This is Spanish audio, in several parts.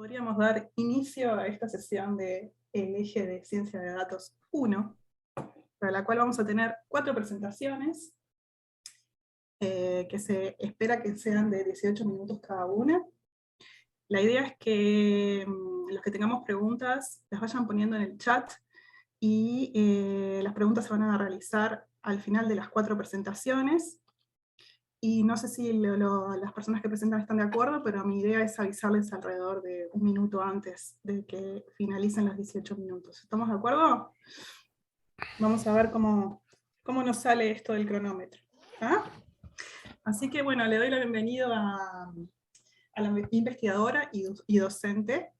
podríamos dar inicio a esta sesión del eje de Ciencia de Datos 1, para la cual vamos a tener 4 presentaciones, que se espera que sean de 18 minutos cada una. La idea es que los que tengamos preguntas las vayan poniendo en el chat, y las preguntas se van a realizar al final de las 4 presentaciones. Y no sé si las personas que presentan están de acuerdo, pero mi idea es avisarles alrededor de 1 minuto antes de que finalicen los 18 minutos. ¿Estamos de acuerdo? Vamos a ver cómo nos sale esto del cronómetro. ¿Ah? Así que bueno, le doy la bienvenida a la investigadora y docente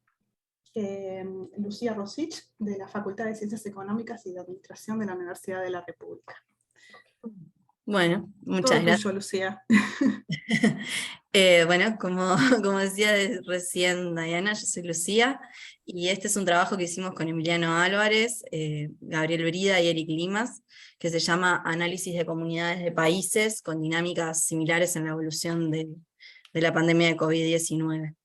Lucía Rosich, de la Facultad de Ciencias Económicas y de Administración de la Universidad de la República. Bueno, muchas Todo gracias. tuyo, Lucía. Bueno, como decía recién Diana, yo soy Lucía, y este es un trabajo que hicimos con Emiliano Álvarez, Gabriel Brida y Eric Limas, que se llama Análisis de comunidades de países con dinámicas similares en la evolución de la pandemia de COVID-19.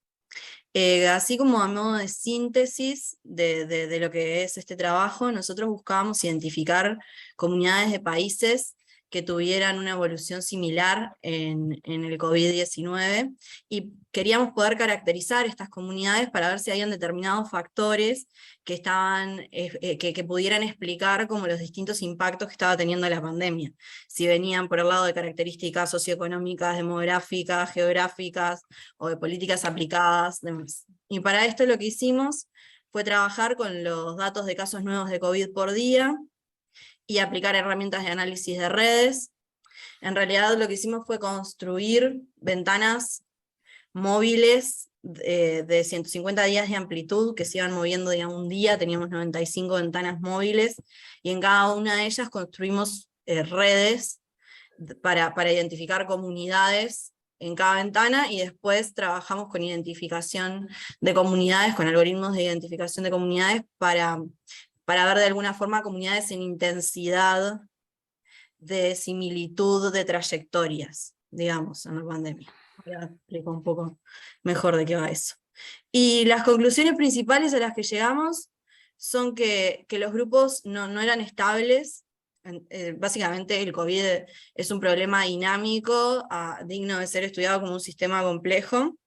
Así como a modo de síntesis de lo que es este trabajo, nosotros buscábamos identificar comunidades de países que tuvieran una evolución similar en el COVID-19, y queríamos poder caracterizar estas comunidades para ver si habían determinados factores que, que pudieran explicar como los distintos impactos que estaba teniendo la pandemia. Si venían por el lado de características socioeconómicas, demográficas, geográficas, o de políticas aplicadas, demás. Y para esto lo que hicimos fue trabajar con los datos de casos nuevos de COVID por día, y aplicar herramientas de análisis de redes. En realidad lo que hicimos fue construir ventanas móviles de 150 días de amplitud, que se iban moviendo día a un día. Teníamos 95 ventanas móviles, y en cada una de ellas construimos redes para identificar comunidades en cada ventana, y después trabajamos con identificación de comunidades, con algoritmos de identificación de comunidades, para ver de alguna forma comunidades en intensidad de similitud de trayectorias, digamos, en la pandemia. Ahora explico un poco mejor de qué va eso. Y las conclusiones principales a las que llegamos son que los grupos no eran estables. Básicamente el COVID es un problema dinámico, digno de ser estudiado como un sistema complejo,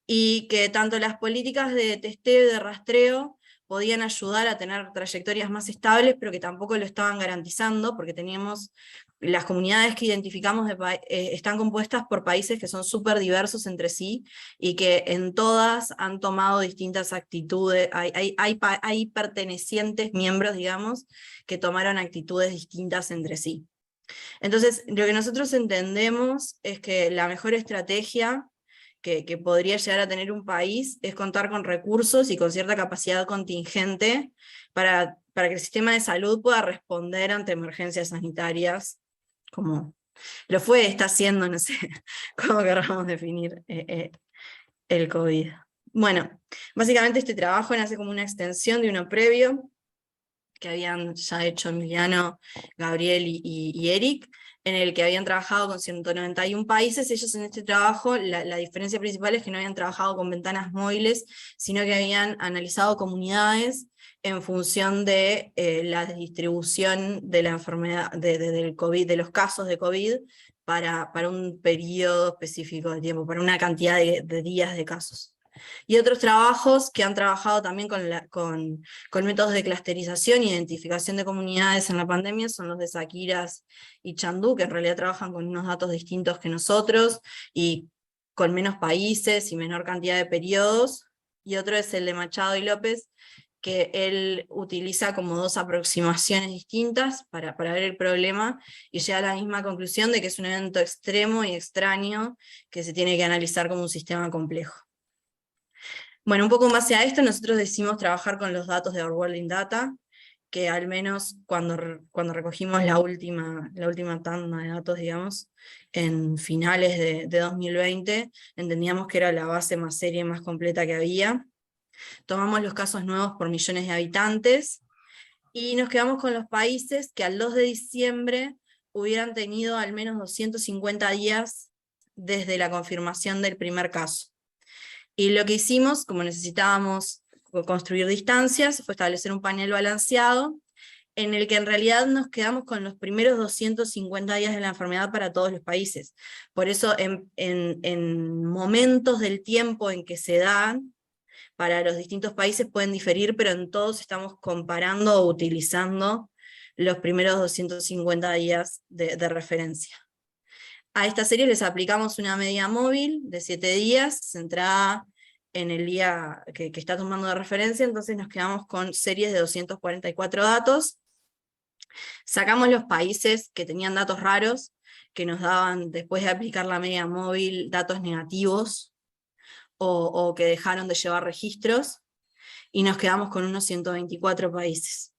y que tanto las políticas de testeo y de rastreo podían ayudar a tener trayectorias más estables, pero que tampoco lo estaban garantizando, porque teníamos, las comunidades que identificamos están compuestas por países que son súper diversos entre sí, y que en todas han tomado distintas actitudes. Hay pertenecientes miembros, digamos, que tomaron actitudes distintas entre sí. Entonces, lo que nosotros entendemos es que la mejor estrategia que podría llegar a tener un país es contar con recursos y con cierta capacidad contingente para que el sistema de salud pueda responder ante emergencias sanitarias, como está haciendo, no sé cómo querramos definir el COVID. Bueno, básicamente este trabajo nace como una extensión de uno previo, que habían ya hecho Emiliano, Gabriel y Eric, en el que habían trabajado con 191 países. Ellos en este trabajo, la diferencia principal es que no habían trabajado con ventanas móviles, sino que habían analizado comunidades en función de la distribución de la enfermedad, del COVID, de los casos de COVID, para un periodo específico de tiempo, para una cantidad de días de casos. Y otros trabajos que han trabajado también con métodos de clusterización e identificación de comunidades en la pandemia son los de Saquiras y Chandú, que en realidad trabajan con unos datos distintos que nosotros, y con menos países y menor cantidad de periodos. Y otro es el de Machado y López, que él utiliza como 2 aproximaciones distintas para ver el problema, y llega a la misma conclusión de que es un evento extremo y extraño que se tiene que analizar como un sistema complejo. Bueno, un poco más a esto, nosotros decidimos trabajar con los datos de Our World in Data, que al menos cuando recogimos la última tanda de datos, digamos, en finales de 2020, entendíamos que era la base más seria y más completa que había. Tomamos los casos nuevos por millones de habitantes, y nos quedamos con los países que al 2 de diciembre hubieran tenido al menos 250 días desde la confirmación del primer caso. Y lo que hicimos, como necesitábamos construir distancias, fue establecer un panel balanceado, en el que en realidad nos quedamos con los primeros 250 días de la enfermedad para todos los países. Por eso en momentos del tiempo en que se dan, para los distintos países pueden diferir, pero en todos estamos comparando o utilizando los primeros 250 días de referencia. A esta serie les aplicamos una media móvil de 7 días, centrada en el día que está tomando de referencia, entonces nos quedamos con series de 244 datos. Sacamos los países que tenían datos raros, que nos daban, después de aplicar la media móvil, datos negativos, o que dejaron de llevar registros, y nos quedamos con unos 124 países.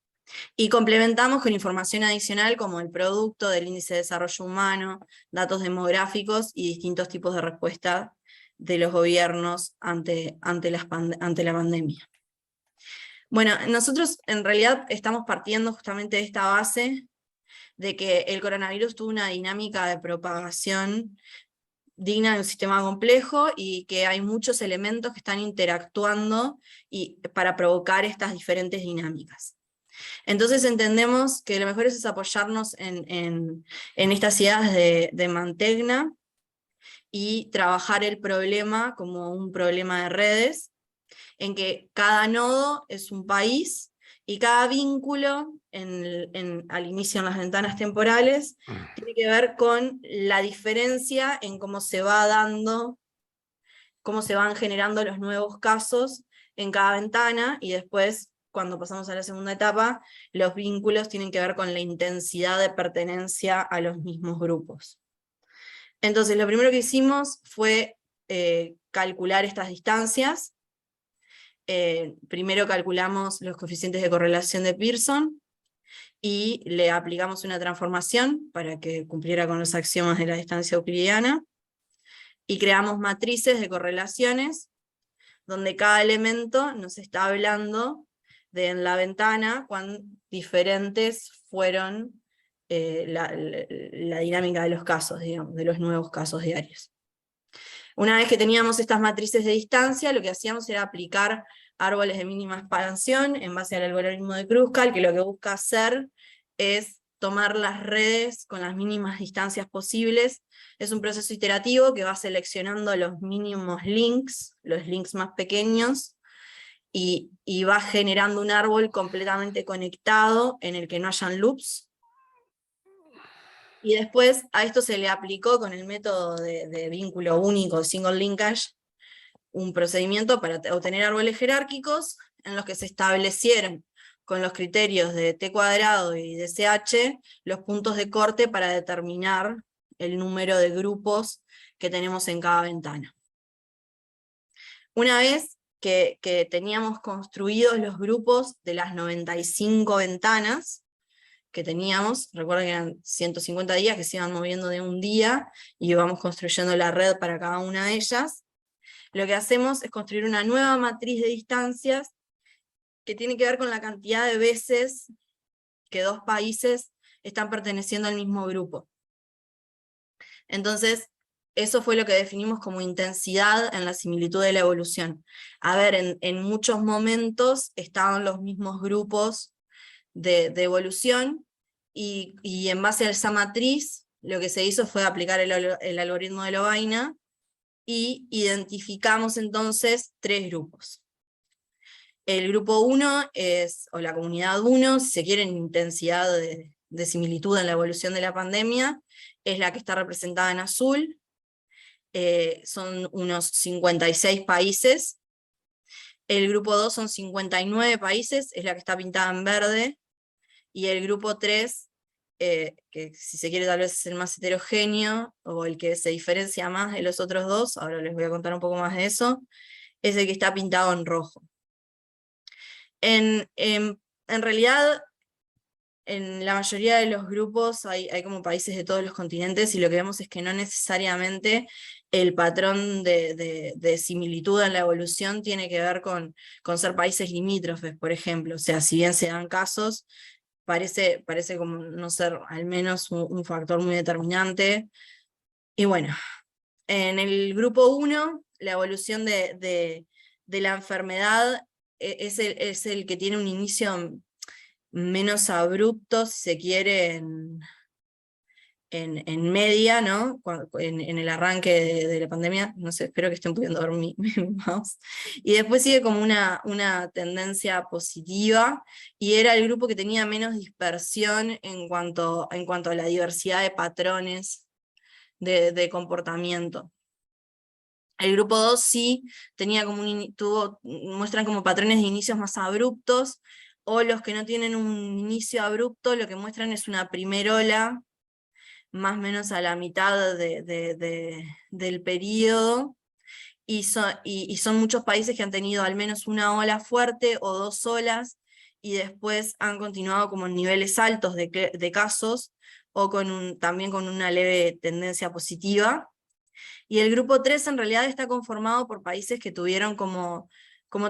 Y complementamos con información adicional como el producto del índice de desarrollo humano, datos demográficos y distintos tipos de respuesta de los gobiernos ante la pandemia. Bueno, nosotros en realidad estamos partiendo justamente de esta base de que el coronavirus tuvo una dinámica de propagación digna de un sistema complejo y que hay muchos elementos que están interactuando para provocar estas diferentes dinámicas. Entonces entendemos que lo mejor es apoyarnos en estas ideas de Mantegna y trabajar el problema como un problema de redes, en que cada nodo es un país y cada vínculo al inicio en las ventanas temporales tiene que ver con la diferencia en cómo se va dando, cómo se van generando los nuevos casos en cada ventana, y después, cuando pasamos a la segunda etapa, los vínculos tienen que ver con la intensidad de pertenencia a los mismos grupos. Entonces, lo primero que hicimos fue calcular estas distancias. Primero calculamos los coeficientes de correlación de Pearson, y le aplicamos una transformación para que cumpliera con los axiomas de la distancia euclidiana, y creamos matrices de correlaciones, donde cada elemento nos está hablando de en la ventana cuán diferentes fueron la dinámica de los casos, digamos, de los nuevos casos diarios. Una vez que teníamos estas matrices de distancia, lo que hacíamos era aplicar árboles de mínima expansión en base al algoritmo de Kruskal, que lo que busca hacer es tomar las redes con las mínimas distancias posibles. Es un proceso iterativo que va seleccionando los mínimos links, los links más pequeños, y va generando un árbol completamente conectado en el que no hayan loops. Y después a esto se le aplicó con el método de vínculo único, single linkage, un procedimiento para obtener árboles jerárquicos en los que se establecieron con los criterios de T cuadrado y de CH los puntos de corte para determinar el número de grupos que tenemos en cada ventana. Una vez que teníamos construidos los grupos de las 95 ventanas que teníamos, recuerden que eran 150 días que se iban moviendo de un día, y íbamos construyendo la red para cada una de ellas, lo que hacemos es construir una nueva matriz de distancias que tiene que ver con la cantidad de veces que dos países están perteneciendo al mismo grupo. Entonces, eso fue lo que definimos como intensidad en la similitud de la evolución. A ver, en muchos momentos estaban los mismos grupos de evolución, y en base a esa matriz, lo que se hizo fue aplicar el algoritmo de Lovaina, y identificamos entonces tres grupos. El grupo 1 o la comunidad 1, si se quiere, en intensidad de similitud en la evolución de la pandemia, es la que está representada en azul. Son unos 56 países. El grupo 2 son 59 países, es la que está pintada en verde. Y el grupo 3, que si se quiere tal vez es el más heterogéneo, o el que se diferencia más de los otros dos, ahora les voy a contar un poco más de eso, es el que está pintado en rojo. En realidad, en la mayoría de los grupos hay como países de todos los continentes, y lo que vemos es que no necesariamente el patrón de similitud en la evolución tiene que ver con ser países limítrofes, por ejemplo. O sea, si bien se dan casos, parece como no ser al menos un factor muy determinante. Y bueno, en el grupo 1 la evolución de la enfermedad es el que tiene un inicio menos abrupto, si se quiere, en media, ¿no? En el arranque de la pandemia, no sé, espero que estén pudiendo ver mi mouse, y después sigue como una tendencia positiva, y era el grupo que tenía menos dispersión en cuanto a la diversidad de patrones de comportamiento. El grupo 2 sí tenía como muestran como patrones de inicios más abruptos, o los que no tienen un inicio abrupto, lo que muestran es una primer ola, más o menos a la mitad del periodo, y son muchos países que han tenido al menos una ola fuerte o dos olas, y después han continuado como en niveles altos de casos, o también con una leve tendencia positiva. Y el grupo 3 en realidad está conformado por países que tuvieron como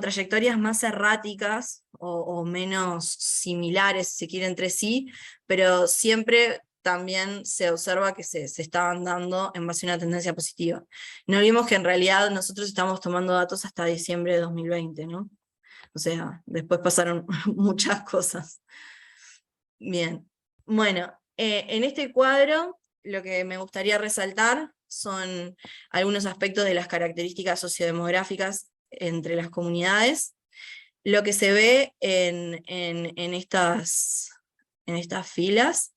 trayectorias más erráticas o menos similares, si se quiere, entre sí, pero siempre también se observa que se estaban dando en base a una tendencia positiva. No olvidemos que en realidad nosotros estamos tomando datos hasta diciembre de 2020, ¿no? O sea, después pasaron muchas cosas. Bien, bueno, en este cuadro lo que me gustaría resaltar son algunos aspectos de las características sociodemográficas entre las comunidades. Lo que se ve en estas filas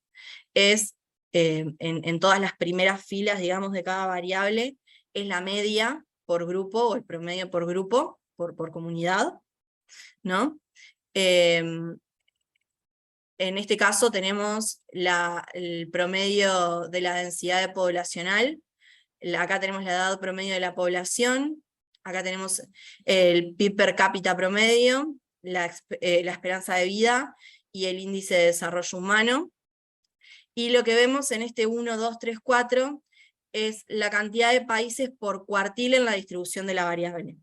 es, en todas las primeras filas, digamos, de cada variable, es la media por grupo, o el promedio por grupo, por comunidad, ¿no? En este caso tenemos el promedio de la densidad poblacional, acá tenemos la edad promedio de la población, acá tenemos el PIB per cápita promedio, la esperanza de vida y el índice de desarrollo humano. Y lo que vemos en este 1, 2, 3, 4 es la cantidad de países por cuartil en la distribución de la variable.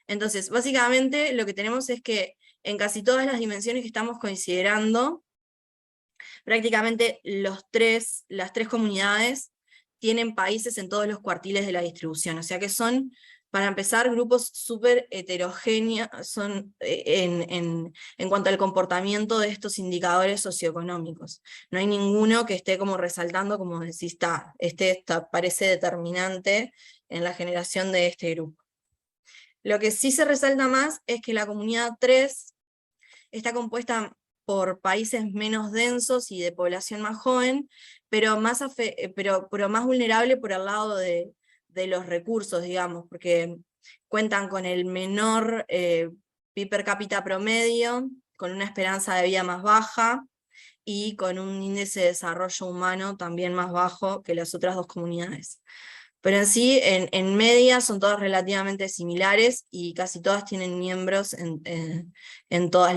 Entonces, básicamente lo que tenemos es que en casi todas las dimensiones que estamos considerando, prácticamente las tres comunidades tienen países en todos los cuartiles de la distribución, o sea que son, para empezar, grupos súper heterogéneos en cuanto al comportamiento de estos indicadores socioeconómicos. No hay ninguno que esté como resaltando, como decís, parece determinante en la generación de este grupo. Lo que sí se resalta más es que la comunidad 3 está compuesta por países menos densos y de población más joven, pero más vulnerable por el lado de los recursos, digamos, porque cuentan con el menor PIB per cápita promedio, con una esperanza de vida más baja, y con un índice de desarrollo humano también más bajo que las otras dos comunidades. Pero en sí, en media son todas relativamente similares, y casi todas tienen miembros en todos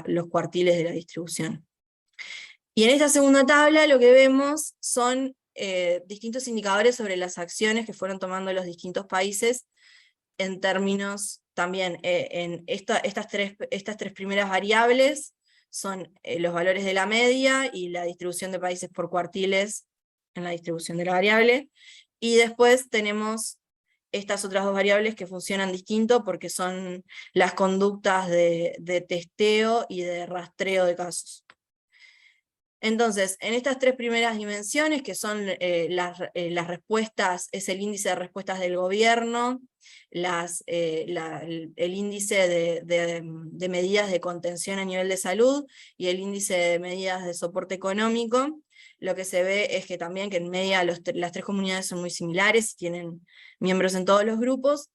los cuartiles de la distribución. Y en esta segunda tabla lo que vemos son distintos indicadores sobre las acciones que fueron tomando los distintos países, en términos también, en estas tres primeras variables son los valores de la media y la distribución de países por cuartiles en la distribución de la variable, y después tenemos estas otras dos variables que funcionan distinto porque son las conductas de testeo y de rastreo de casos. Entonces, en estas tres primeras dimensiones, que son las respuestas, es el índice de respuestas del gobierno, el índice de medidas de contención a nivel de salud, y el índice de medidas de soporte económico, lo que se ve es que también que en media las tres comunidades son muy similares, tienen miembros en todos los grupos,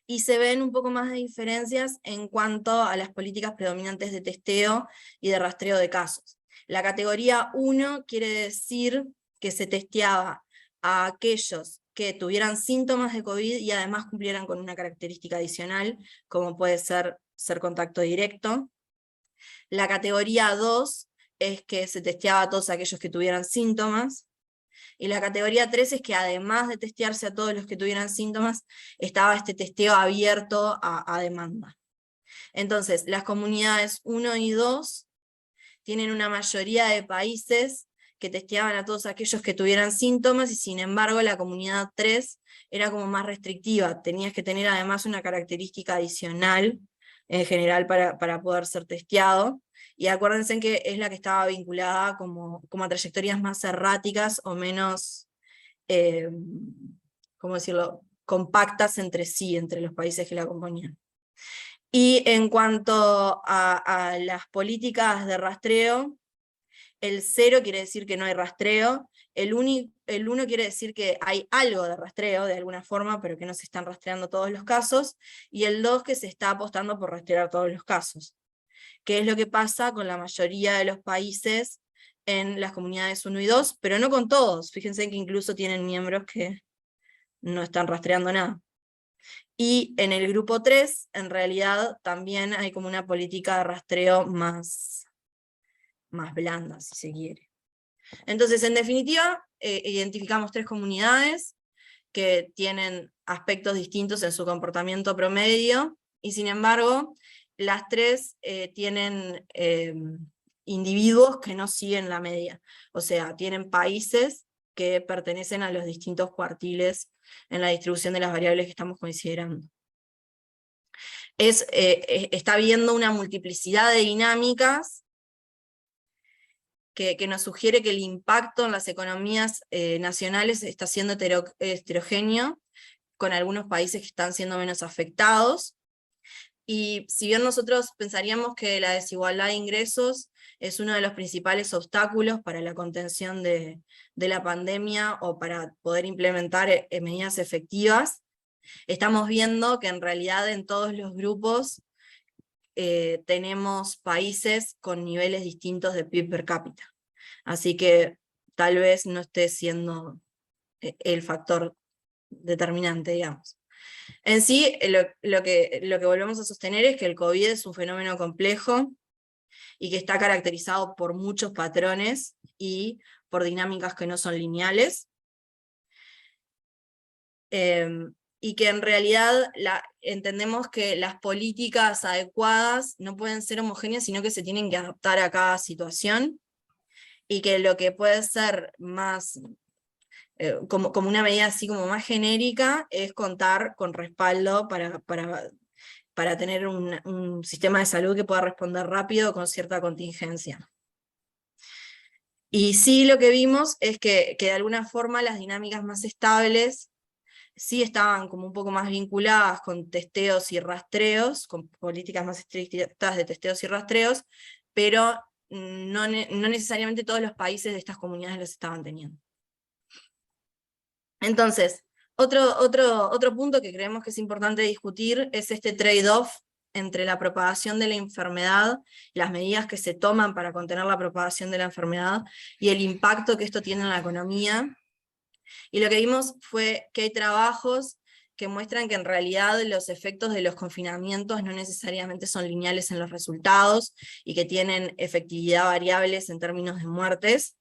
y se ven un poco más de diferencias en cuanto a las políticas predominantes de testeo y de rastreo de casos. La categoría 1 quiere decir que se testeaba a aquellos que tuvieran síntomas de COVID y además cumplieran con una característica adicional, como puede ser contacto directo. La categoría 2 es que se testeaba a todos aquellos que tuvieran síntomas. Y la categoría 3 es que además de testearse a todos los que tuvieran síntomas, estaba este testeo abierto a demanda. Entonces, las comunidades 1 y 2 tienen una mayoría de países que testeaban a todos aquellos que tuvieran síntomas, y sin embargo la comunidad 3 era como más restrictiva, tenías que tener además una característica adicional en general para poder ser testeado, y acuérdense que es la que estaba vinculada como a trayectorias más erráticas o menos, ¿cómo decirlo?, compactas entre sí, entre los países que la componían. Y en cuanto a las políticas de rastreo, el 0 quiere decir que no hay rastreo, el 1 quiere decir que hay algo de rastreo de alguna forma, pero que no se están rastreando todos los casos, y el 2 que se está apostando por rastrear todos los casos, que es lo que pasa con la mayoría de los países en las comunidades 1 y 2, pero no con todos. Fíjense que incluso tienen miembros que no están rastreando nada. Y en el grupo 3, en realidad, también hay como una política de rastreo más blanda, si se quiere. Entonces, en definitiva, identificamos 3 comunidades que tienen aspectos distintos en su comportamiento promedio, y sin embargo, las 3 tienen individuos que no siguen la media, o sea, tienen países que pertenecen a los distintos cuartiles en la distribución de las variables que estamos considerando. Está habiendo una multiplicidad de dinámicas que nos sugiere que el impacto en las economías nacionales está siendo heterogéneo, con algunos países que están siendo menos afectados, y si bien nosotros pensaríamos que la desigualdad de ingresos es uno de los principales obstáculos para la contención de la pandemia, o para poder implementar medidas efectivas, estamos viendo que en realidad en todos los grupos tenemos países con niveles distintos de PIB per cápita. Así que tal vez no esté siendo el factor determinante, digamos. En sí, lo que volvemos a sostener es que el COVID es un fenómeno complejo, y que está caracterizado por muchos patrones y por dinámicas que no son lineales. Y que en realidad entendemos que las políticas adecuadas no pueden ser homogéneas, sino que se tienen que adaptar a cada situación, y que lo que puede ser más, como una medida así como más genérica, es contar con respaldo para tener un sistema de salud que pueda responder rápido con cierta contingencia. Y sí, lo que vimos es que de alguna forma las dinámicas más estables sí estaban como un poco más vinculadas con testeos y rastreos, con políticas más estrictas de testeos y rastreos, pero no necesariamente todos los países de estas comunidades los estaban teniendo. Entonces, otro punto que creemos que es importante discutir es este trade-off entre la propagación de la enfermedad, las medidas que se toman para contener la propagación de la enfermedad, y el impacto que esto tiene en la economía. Y lo que vimos fue que hay trabajos que muestran que en realidad los efectos de los confinamientos no necesariamente son lineales en los resultados, y que tienen efectividad variables en términos de muertes,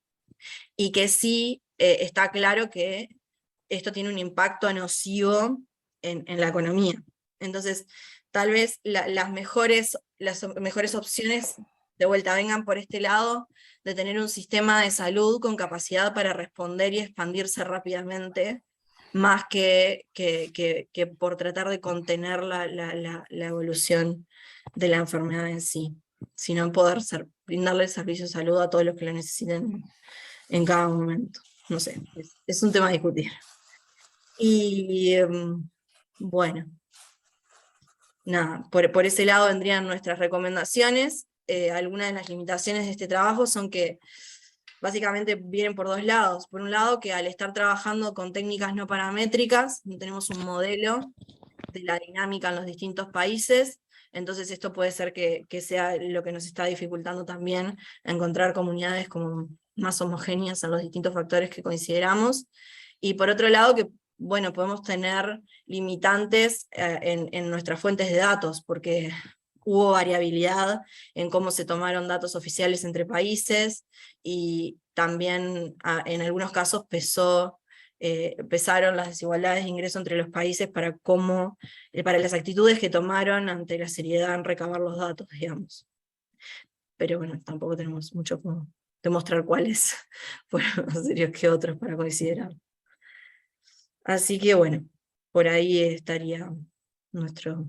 y que sí está claro que esto tiene un impacto nocivo en la economía. Entonces, tal vez las mejores opciones de vuelta vengan por este lado, de tener un sistema de salud con capacidad para responder y expandirse rápidamente, más que por tratar de contener la evolución de la enfermedad en sí, sino poder brindarle el servicio de salud a todos los que lo necesiten en cada momento. No sé, es un tema a discutir. Y bueno, nada, por ese lado vendrían nuestras recomendaciones. Algunas de las limitaciones de este trabajo son que básicamente vienen por 2 lados. Por un lado, que al estar trabajando con técnicas no paramétricas, no tenemos un modelo de la dinámica en los distintos países, entonces esto puede ser que sea lo que nos está dificultando también encontrar comunidades como más homogéneas en los distintos factores que consideramos. Y por otro lado, que bueno, podemos tener limitantes en nuestras fuentes de datos, porque hubo variabilidad en cómo se tomaron datos oficiales entre países, y también en algunos casos pesaron las desigualdades de ingreso entre los países para las actitudes que tomaron ante la seriedad en recabar los datos, digamos. Pero bueno, tampoco tenemos mucho como demostrar cuáles fueron más serios que otros para considerar. Así que bueno, por ahí estaría nuestro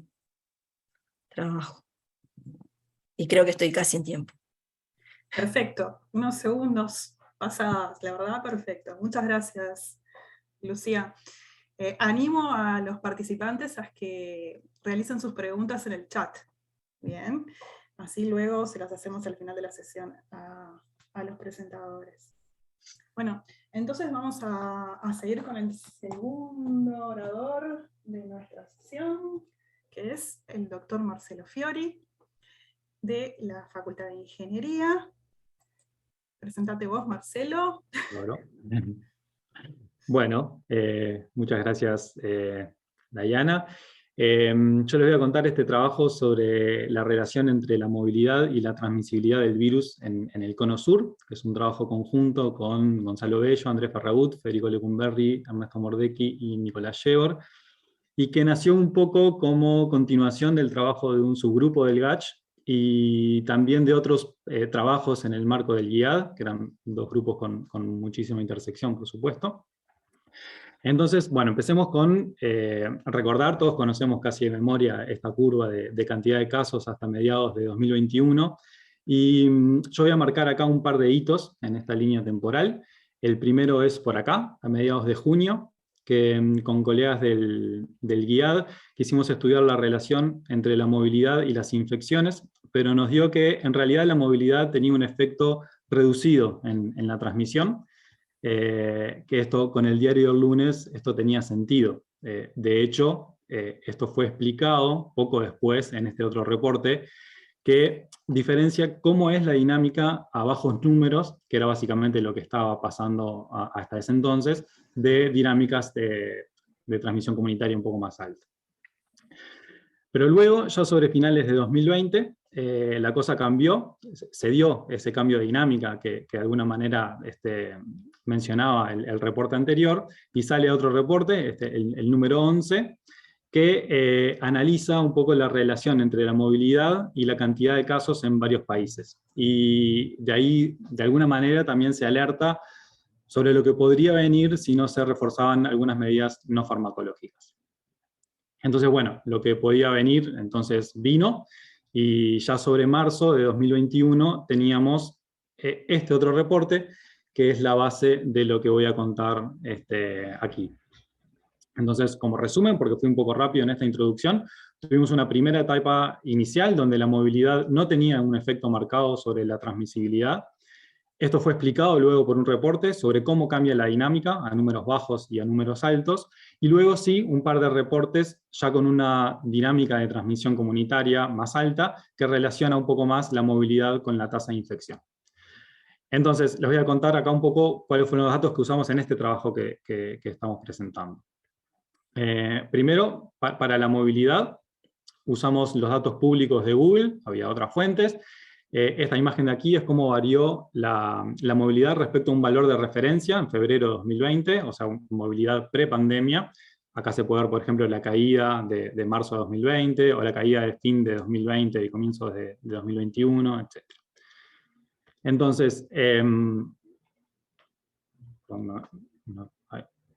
trabajo. Y creo que estoy casi en tiempo. Perfecto, unos segundos pasadas, la verdad, perfecto. Muchas gracias, Lucía. Animo a los participantes a que realicen sus preguntas en el chat. Bien, así luego se las hacemos al final de la sesión a los presentadores. Bueno, entonces vamos a seguir con el segundo orador de nuestra sesión, que es el doctor Marcelo Fiori, de la Facultad de Ingeniería. Presentate vos, Marcelo. Claro. Bueno, muchas gracias, Dayana. Yo les voy a contar este trabajo sobre la relación entre la movilidad y la transmisibilidad del virus en el Cono Sur, que es un trabajo conjunto con Gonzalo Bello, Andrés Ferragut, Federico Lecumberri, Ernesto Mordecki y Nicolás Shevor, y que nació un poco como continuación del trabajo de un subgrupo del GACH y también de otros trabajos en el marco del GIAD, que eran dos grupos con muchísima intersección, por supuesto. Entonces, bueno, empecemos con recordar, todos conocemos casi de memoria esta curva de cantidad de casos hasta mediados de 2021, y yo voy a marcar acá un par de hitos en esta línea temporal. El primero es por acá, a mediados de junio, que con colegas del GIAD quisimos estudiar la relación entre la movilidad y las infecciones, pero nos dio que en realidad la movilidad tenía un efecto reducido en la transmisión, que esto con el diario del lunes esto tenía sentido. De hecho, esto fue explicado poco después en este otro reporte, que diferencia cómo es la dinámica a bajos números, que era básicamente lo que estaba pasando hasta ese entonces, de dinámicas de transmisión comunitaria un poco más alta. Pero luego, ya sobre finales de 2020, la cosa cambió, se dio ese cambio de dinámica que de alguna manera mencionaba el reporte anterior, y sale otro reporte, el número 11, que analiza un poco la relación entre la movilidad y la cantidad de casos en varios países. Y de ahí, de alguna manera, también se alerta sobre lo que podría venir si no se reforzaban algunas medidas no farmacológicas. Entonces, bueno, lo que podía venir, entonces vino, y ya sobre marzo de 2021 teníamos este otro reporte, que es la base de lo que voy a contar aquí. Entonces, como resumen, porque fui un poco rápido en esta introducción, tuvimos una primera etapa inicial donde la movilidad no tenía un efecto marcado sobre la transmisibilidad. Esto fue explicado luego por un reporte sobre cómo cambia la dinámica a números bajos y a números altos, y luego sí, un par de reportes ya con una dinámica de transmisión comunitaria más alta que relaciona un poco más la movilidad con la tasa de infección. Entonces, les voy a contar acá un poco cuáles fueron los datos que usamos en este trabajo que estamos presentando. Primero, para la movilidad, usamos los datos públicos de Google, había otras fuentes. Esta imagen de aquí es cómo varió la movilidad respecto a un valor de referencia en febrero de 2020, o sea, movilidad pre-pandemia. Acá se puede ver, por ejemplo, la caída de marzo de 2020, o la caída de fin de 2020 y comienzos de 2021, etc. Entonces,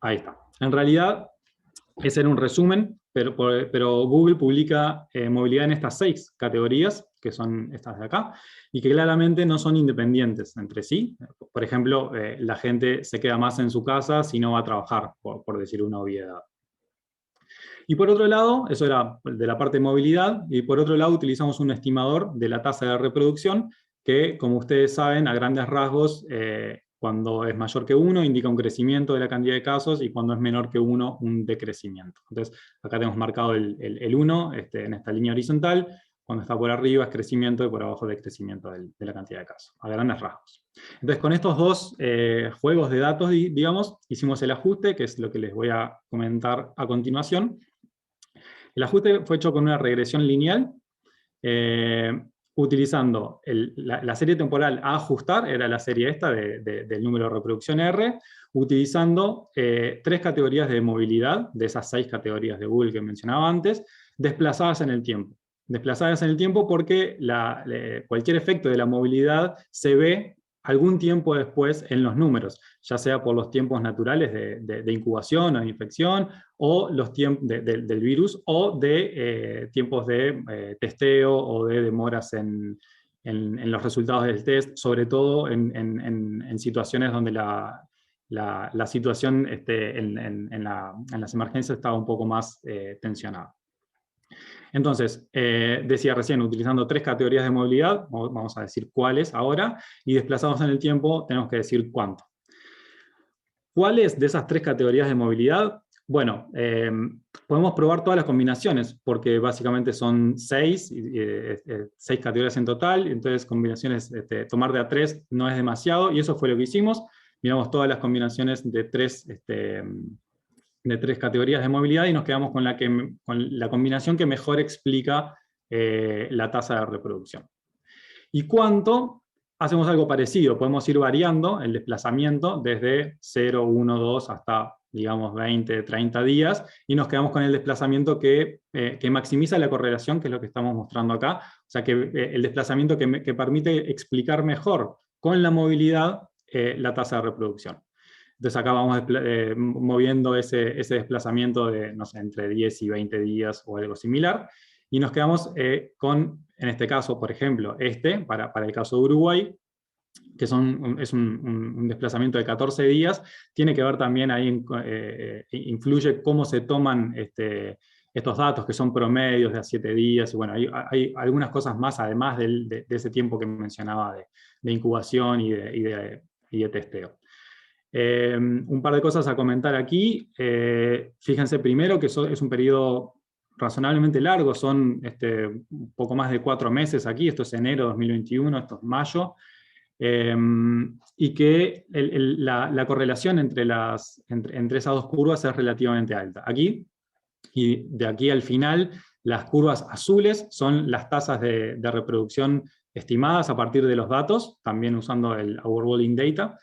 ahí está. En realidad, ese era un resumen, pero Google publica movilidad en estas 6 categorías, que son estas de acá, y que claramente no son independientes entre sí. Por ejemplo, la gente se queda más en su casa si no va a trabajar, por decir una obviedad. Y por otro lado, eso era de la parte de movilidad, y por otro lado utilizamos un estimador de la tasa de reproducción, que como ustedes saben, a grandes rasgos, cuando es mayor que 1 indica un crecimiento de la cantidad de casos, y cuando es menor que 1, un decrecimiento. Entonces, acá tenemos marcado el 1 en esta línea horizontal, cuando está por arriba es crecimiento y por abajo decrecimiento de la cantidad de casos, a grandes rasgos. Entonces, con estos dos juegos de datos, digamos, hicimos el ajuste, que es lo que les voy a comentar a continuación. El ajuste fue hecho con una regresión lineal, utilizando la serie temporal a ajustar, era la serie esta del número de reproducción R, utilizando 3 categorías de movilidad, de esas 6 categorías de Google que mencionaba antes, desplazadas en el tiempo. Desplazadas en el tiempo porque cualquier efecto de la movilidad se ve algún tiempo después en los números, ya sea por los tiempos naturales de incubación o de infección, o los tiempos del virus, o de tiempos de testeo o de demoras en los resultados del test, sobre todo en situaciones donde la situación en las emergencias estaba un poco más tensionada. Entonces, decía recién, utilizando 3 categorías de movilidad, vamos a decir cuáles ahora, y desplazados en el tiempo tenemos que decir cuánto. ¿Cuáles de esas 3 categorías de movilidad? Bueno, podemos probar todas las combinaciones, porque básicamente son 6 categorías en total, entonces combinaciones, tomar de a 3 no es demasiado, y eso fue lo que hicimos. Miramos todas las combinaciones de 3 categorías de movilidad y nos quedamos con la combinación que mejor explica la tasa de reproducción. ¿Y cuánto? Hacemos algo parecido, podemos ir variando el desplazamiento desde 0, 1, 2 hasta, digamos, 20, 30 días, y nos quedamos con el desplazamiento que maximiza la correlación, que es lo que estamos mostrando acá, o sea, que el desplazamiento que permite explicar mejor con la movilidad la tasa de reproducción. Entonces acá vamos moviendo ese desplazamiento de, no sé, entre 10 y 20 días o algo similar, y nos quedamos con, en este caso, por ejemplo, para el caso de Uruguay, que es un desplazamiento de 14 días, tiene que ver también ahí, influye cómo se toman estos datos, que son promedios de a 7 días, y bueno, hay algunas cosas más, además de ese tiempo que mencionaba de incubación y de testeo. Un par de cosas a comentar aquí. Fíjense primero que es un periodo razonablemente largo, son un poco más de 4 meses aquí, esto es enero de 2021, esto es mayo, y que la correlación entre esas 2 curvas es relativamente alta. Aquí, y de aquí al final, las curvas azules son las tasas de reproducción estimadas a partir de los datos, también usando el Overwhelming Data,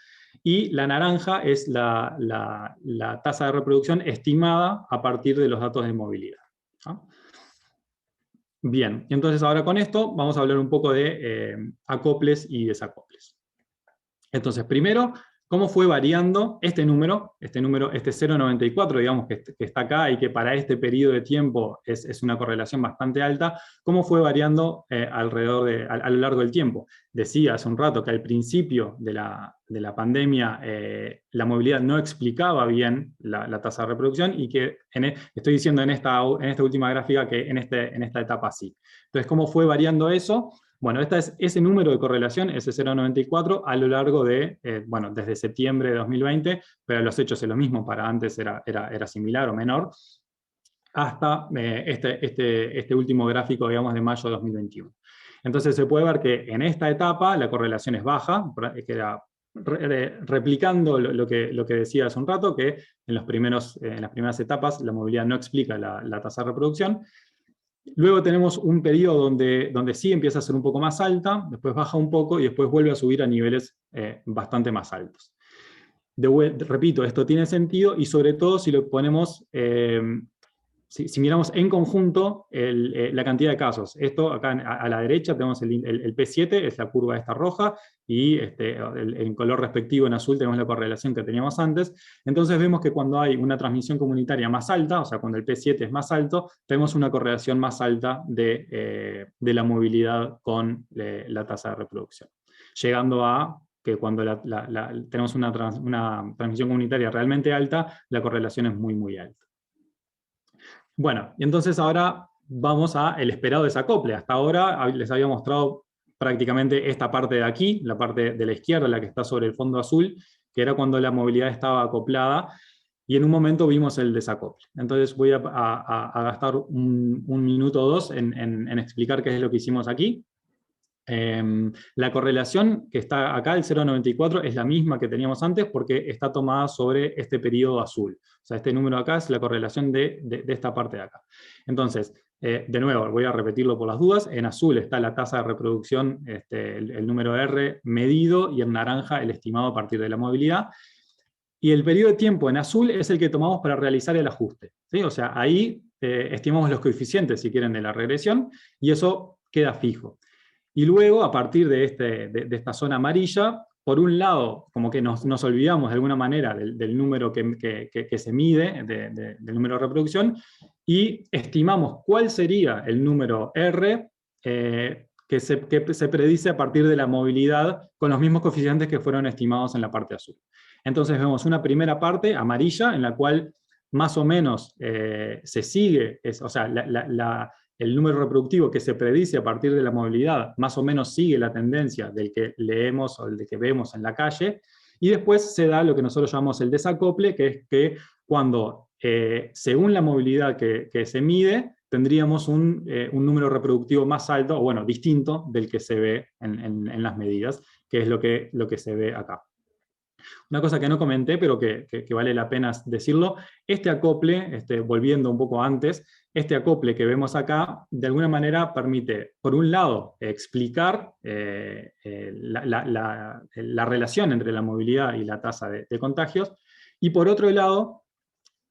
y la naranja es la tasa de reproducción estimada a partir de los datos de movilidad. ¿No? Bien, entonces ahora con esto vamos a hablar un poco de acoples y desacoples. Entonces, primero, ¿cómo fue variando este número, este 0,94, digamos, que está acá y que para este periodo de tiempo es una correlación bastante alta? ¿Cómo fue variando a lo largo del tiempo? Decía hace un rato que al principio de la pandemia la movilidad no explicaba bien la tasa de reproducción, y que estoy diciendo en esta última gráfica que en esta etapa sí. Entonces, ¿cómo fue variando eso? Bueno, ese número de correlación, ese 0,94, a lo largo de, desde septiembre de 2020, pero los hechos es lo mismo, para antes era similar o menor, hasta este último gráfico, digamos, de mayo de 2021. Entonces se puede ver que en esta etapa la correlación es baja, que era replicando lo que decía hace un rato, que en las primeras etapas la movilidad no explica la tasa de reproducción. Luego tenemos un periodo donde sí empieza a ser un poco más alta, después baja un poco y después vuelve a subir a niveles bastante más altos. Repito, esto tiene sentido, y sobre todo si lo ponemos, si miramos en conjunto la cantidad de casos. Esto acá a la derecha tenemos el P7, es la curva esta roja, y en color respectivo en azul tenemos la correlación que teníamos antes. Entonces vemos que cuando hay una transmisión comunitaria más alta, o sea, cuando el P7 es más alto, tenemos una correlación más alta de la movilidad con la tasa de reproducción. Llegando a que cuando tenemos una transmisión comunitaria realmente alta, la correlación es muy, muy alta. Bueno, y entonces ahora vamos al esperado desacople. Hasta ahora les había mostrado prácticamente esta parte de aquí, la parte de la izquierda, la que está sobre el fondo azul, que era cuando la movilidad estaba acoplada, y en un momento vimos el desacople. Entonces voy a gastar un minuto o dos en explicar qué es lo que hicimos aquí. La correlación que está acá, el 0,94, es la misma que teníamos antes porque está tomada sobre este periodo azul. O sea, este número acá es la correlación de esta parte de acá. Entonces, de nuevo, voy a repetirlo por las dudas. En azul está la tasa de reproducción, el número R medido, y en naranja el estimado a partir de la movilidad. Y el periodo de tiempo en azul es el que tomamos para realizar el ajuste, ¿sí? O sea, ahí estimamos los coeficientes, si quieren, de la regresión, y eso queda fijo. Y luego, a partir de esta zona amarilla, por un lado, como que nos olvidamos de alguna manera del número que se mide, del número de reproducción, y estimamos cuál sería el número R que se predice a partir de la movilidad con los mismos coeficientes que fueron estimados en la parte azul. Entonces vemos una primera parte amarilla en la cual más o menos se sigue, o sea, el número reproductivo que se predice a partir de la movilidad más o menos sigue la tendencia del que leemos o del que vemos en la calle, y después se da lo que nosotros llamamos el desacople, que es que cuando, según la movilidad que se mide, tendríamos un número reproductivo más alto, o bueno, distinto del que se ve en las medidas, que es lo que se ve acá. Una cosa que no comenté, pero que vale la pena decirlo, este acople, volviendo un poco antes, este acople que vemos acá, de alguna manera permite, por un lado, explicar la relación entre la movilidad y la tasa de contagios, y por otro lado,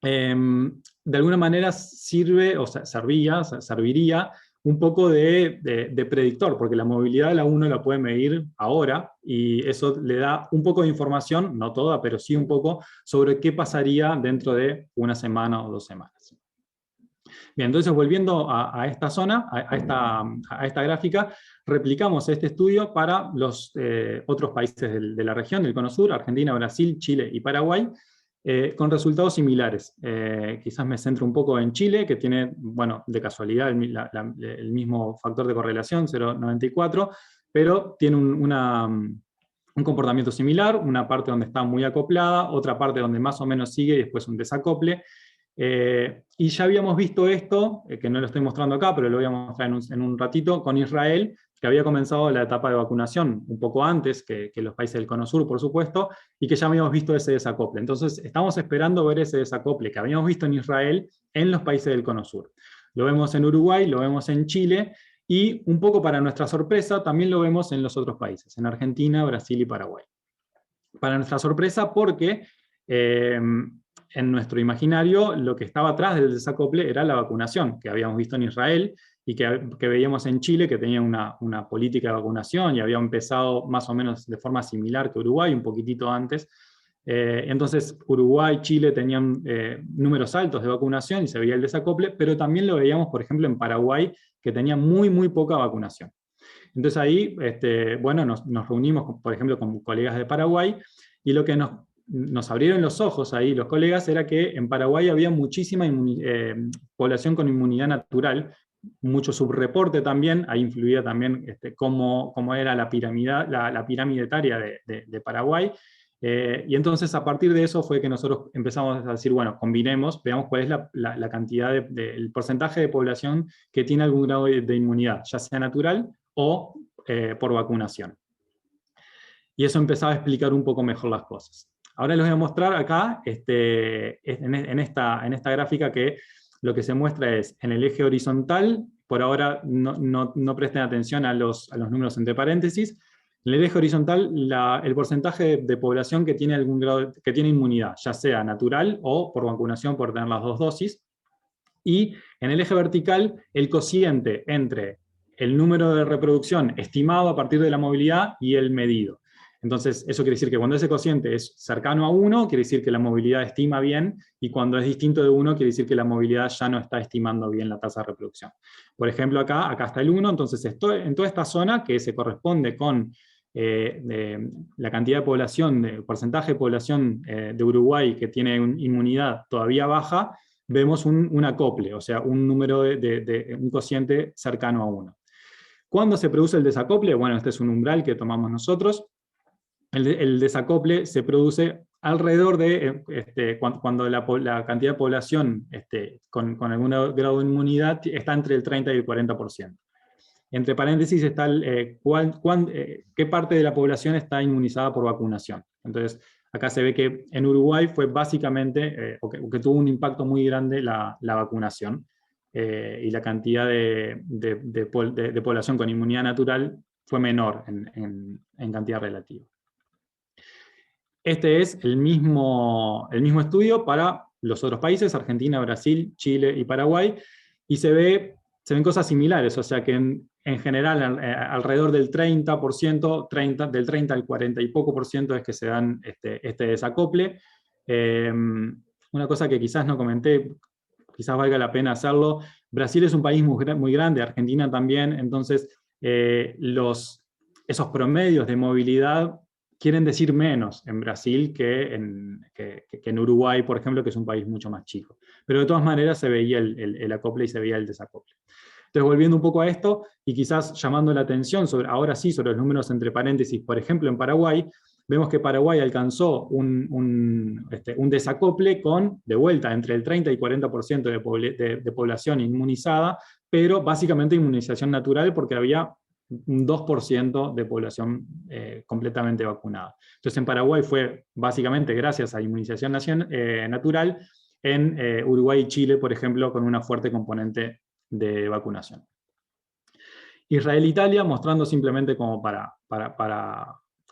de alguna manera sirve, o sea, serviría un poco de predictor, porque la movilidad uno la puede medir ahora, y eso le da un poco de información, no toda, pero sí un poco, sobre qué pasaría dentro de una semana o 2 semanas. Bien, entonces volviendo a esta zona, a esta gráfica, replicamos este estudio para los otros países de la región, del Cono Sur, Argentina, Brasil, Chile y Paraguay, con resultados similares. Quizás me centro un poco en Chile, que tiene, bueno, de casualidad el mismo factor de correlación, 0,94, pero tiene un comportamiento similar, una parte donde está muy acoplada, otra parte donde más o menos sigue y después un desacople. Y ya habíamos visto esto, que no lo estoy mostrando acá, pero lo voy a mostrar en un ratito, con Israel, que había comenzado la etapa de vacunación un poco antes que los países del Cono Sur, por supuesto, y que ya habíamos visto ese desacople. Entonces, estamos esperando ver ese desacople que habíamos visto en Israel en los países del Cono Sur. Lo vemos en Uruguay, lo vemos en Chile, y un poco para nuestra sorpresa, también lo vemos en los otros países, en Argentina, Brasil y Paraguay. Para nuestra sorpresa, porque en nuestro imaginario lo que estaba atrás del desacople era la vacunación, que habíamos visto en Israel, y que veíamos en Chile, que tenía una política de vacunación, y había empezado más o menos de forma similar que Uruguay, un poquitito antes. Entonces Uruguay y Chile tenían números altos de vacunación, y se veía el desacople, pero también lo veíamos, por ejemplo, en Paraguay, que tenía muy, muy poca vacunación. Entonces ahí, bueno, nos reunimos, por ejemplo, con colegas de Paraguay, y lo que nos abrieron los ojos ahí los colegas era que en Paraguay había muchísima población con inmunidad natural, mucho subreporte también, ahí influía también cómo era la pirámide etaria de Paraguay, y entonces a partir de eso fue que nosotros empezamos a decir, bueno, combinemos, veamos cuál es la cantidad el porcentaje de población que tiene algún grado de inmunidad, ya sea natural o por vacunación. Y eso empezaba a explicar un poco mejor las cosas. Ahora les voy a mostrar acá, en esta gráfica, que lo que se muestra es, en el eje horizontal, por ahora no presten atención a los números entre paréntesis, en el eje horizontal el porcentaje de población que tiene algún grado, que tiene inmunidad, ya sea natural o por vacunación por tener las 2 dosis, y en el eje vertical el cociente entre el número de reproducción estimado a partir de la movilidad y el medido. Entonces, eso quiere decir que cuando ese cociente es cercano a 1, quiere decir que la movilidad estima bien, y cuando es distinto de 1, quiere decir que la movilidad ya no está estimando bien la tasa de reproducción. Por ejemplo, acá está el 1, entonces en toda esta zona, que se corresponde con la cantidad de población, el porcentaje de población de Uruguay que tiene inmunidad todavía baja, vemos un acople, o sea, un número un cociente cercano a 1. ¿Cuándo se produce el desacople? Bueno, este es un umbral que tomamos nosotros. El desacople se produce alrededor de cuando la cantidad de población con algún grado de inmunidad está entre el 30 y el 40%. Entre paréntesis está qué parte de la población está inmunizada por vacunación. Entonces, acá se ve que en Uruguay fue básicamente, que tuvo un impacto muy grande la vacunación, y la cantidad de población con inmunidad natural fue menor en cantidad relativa. Este es el mismo estudio para los otros países, Argentina, Brasil, Chile y Paraguay, y se ven cosas similares, o sea que en general, alrededor del 30%, del 30 al 40 y poco por ciento es que se dan este desacople. Una cosa que quizás no comenté, quizás valga la pena hacerlo, Brasil es un país muy grande, Argentina también, entonces esos promedios de movilidad quieren decir menos en Brasil que en Uruguay, por ejemplo, que es un país mucho más chico. Pero de todas maneras se veía el acople y se veía el desacople. Entonces, volviendo un poco a esto, y quizás llamando la atención, ahora sí, sobre los números entre paréntesis, por ejemplo, en Paraguay, vemos que Paraguay alcanzó un desacople con, de vuelta, entre el 30 y 40% de población inmunizada, pero básicamente inmunización natural porque había un 2% de población completamente vacunada. Entonces en Paraguay fue básicamente gracias a inmunización natural, en Uruguay y Chile, por ejemplo, con una fuerte componente de vacunación. Israel e Italia, mostrando simplemente como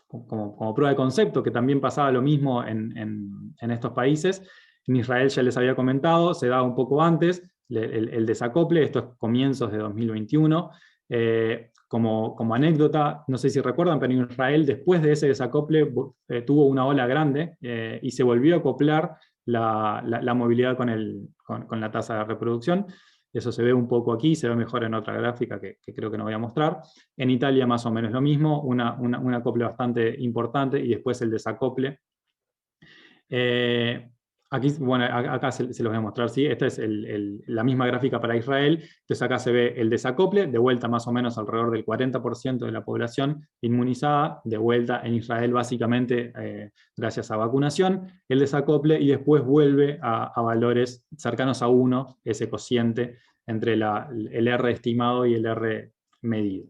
como prueba de concepto, que también pasaba lo mismo en estos países. En Israel ya les había comentado, se daba un poco antes, el desacople, esto es comienzos de 2021. Como anécdota, no sé si recuerdan, pero en Israel después de ese desacople tuvo una ola grande y se volvió a acoplar la movilidad con la tasa de reproducción. Eso se ve un poco aquí, se ve mejor en otra gráfica que creo que no voy a mostrar. En Italia más o menos lo mismo, un acople bastante importante y después el desacople. Aquí, bueno, acá se los voy a mostrar, ¿sí? Esta es la misma gráfica para Israel. Entonces acá se ve el desacople, de vuelta más o menos alrededor del 40% de la población inmunizada, de vuelta en Israel básicamente gracias a vacunación, el desacople, y después vuelve a valores cercanos a 1, ese cociente entre el R estimado y el R medido.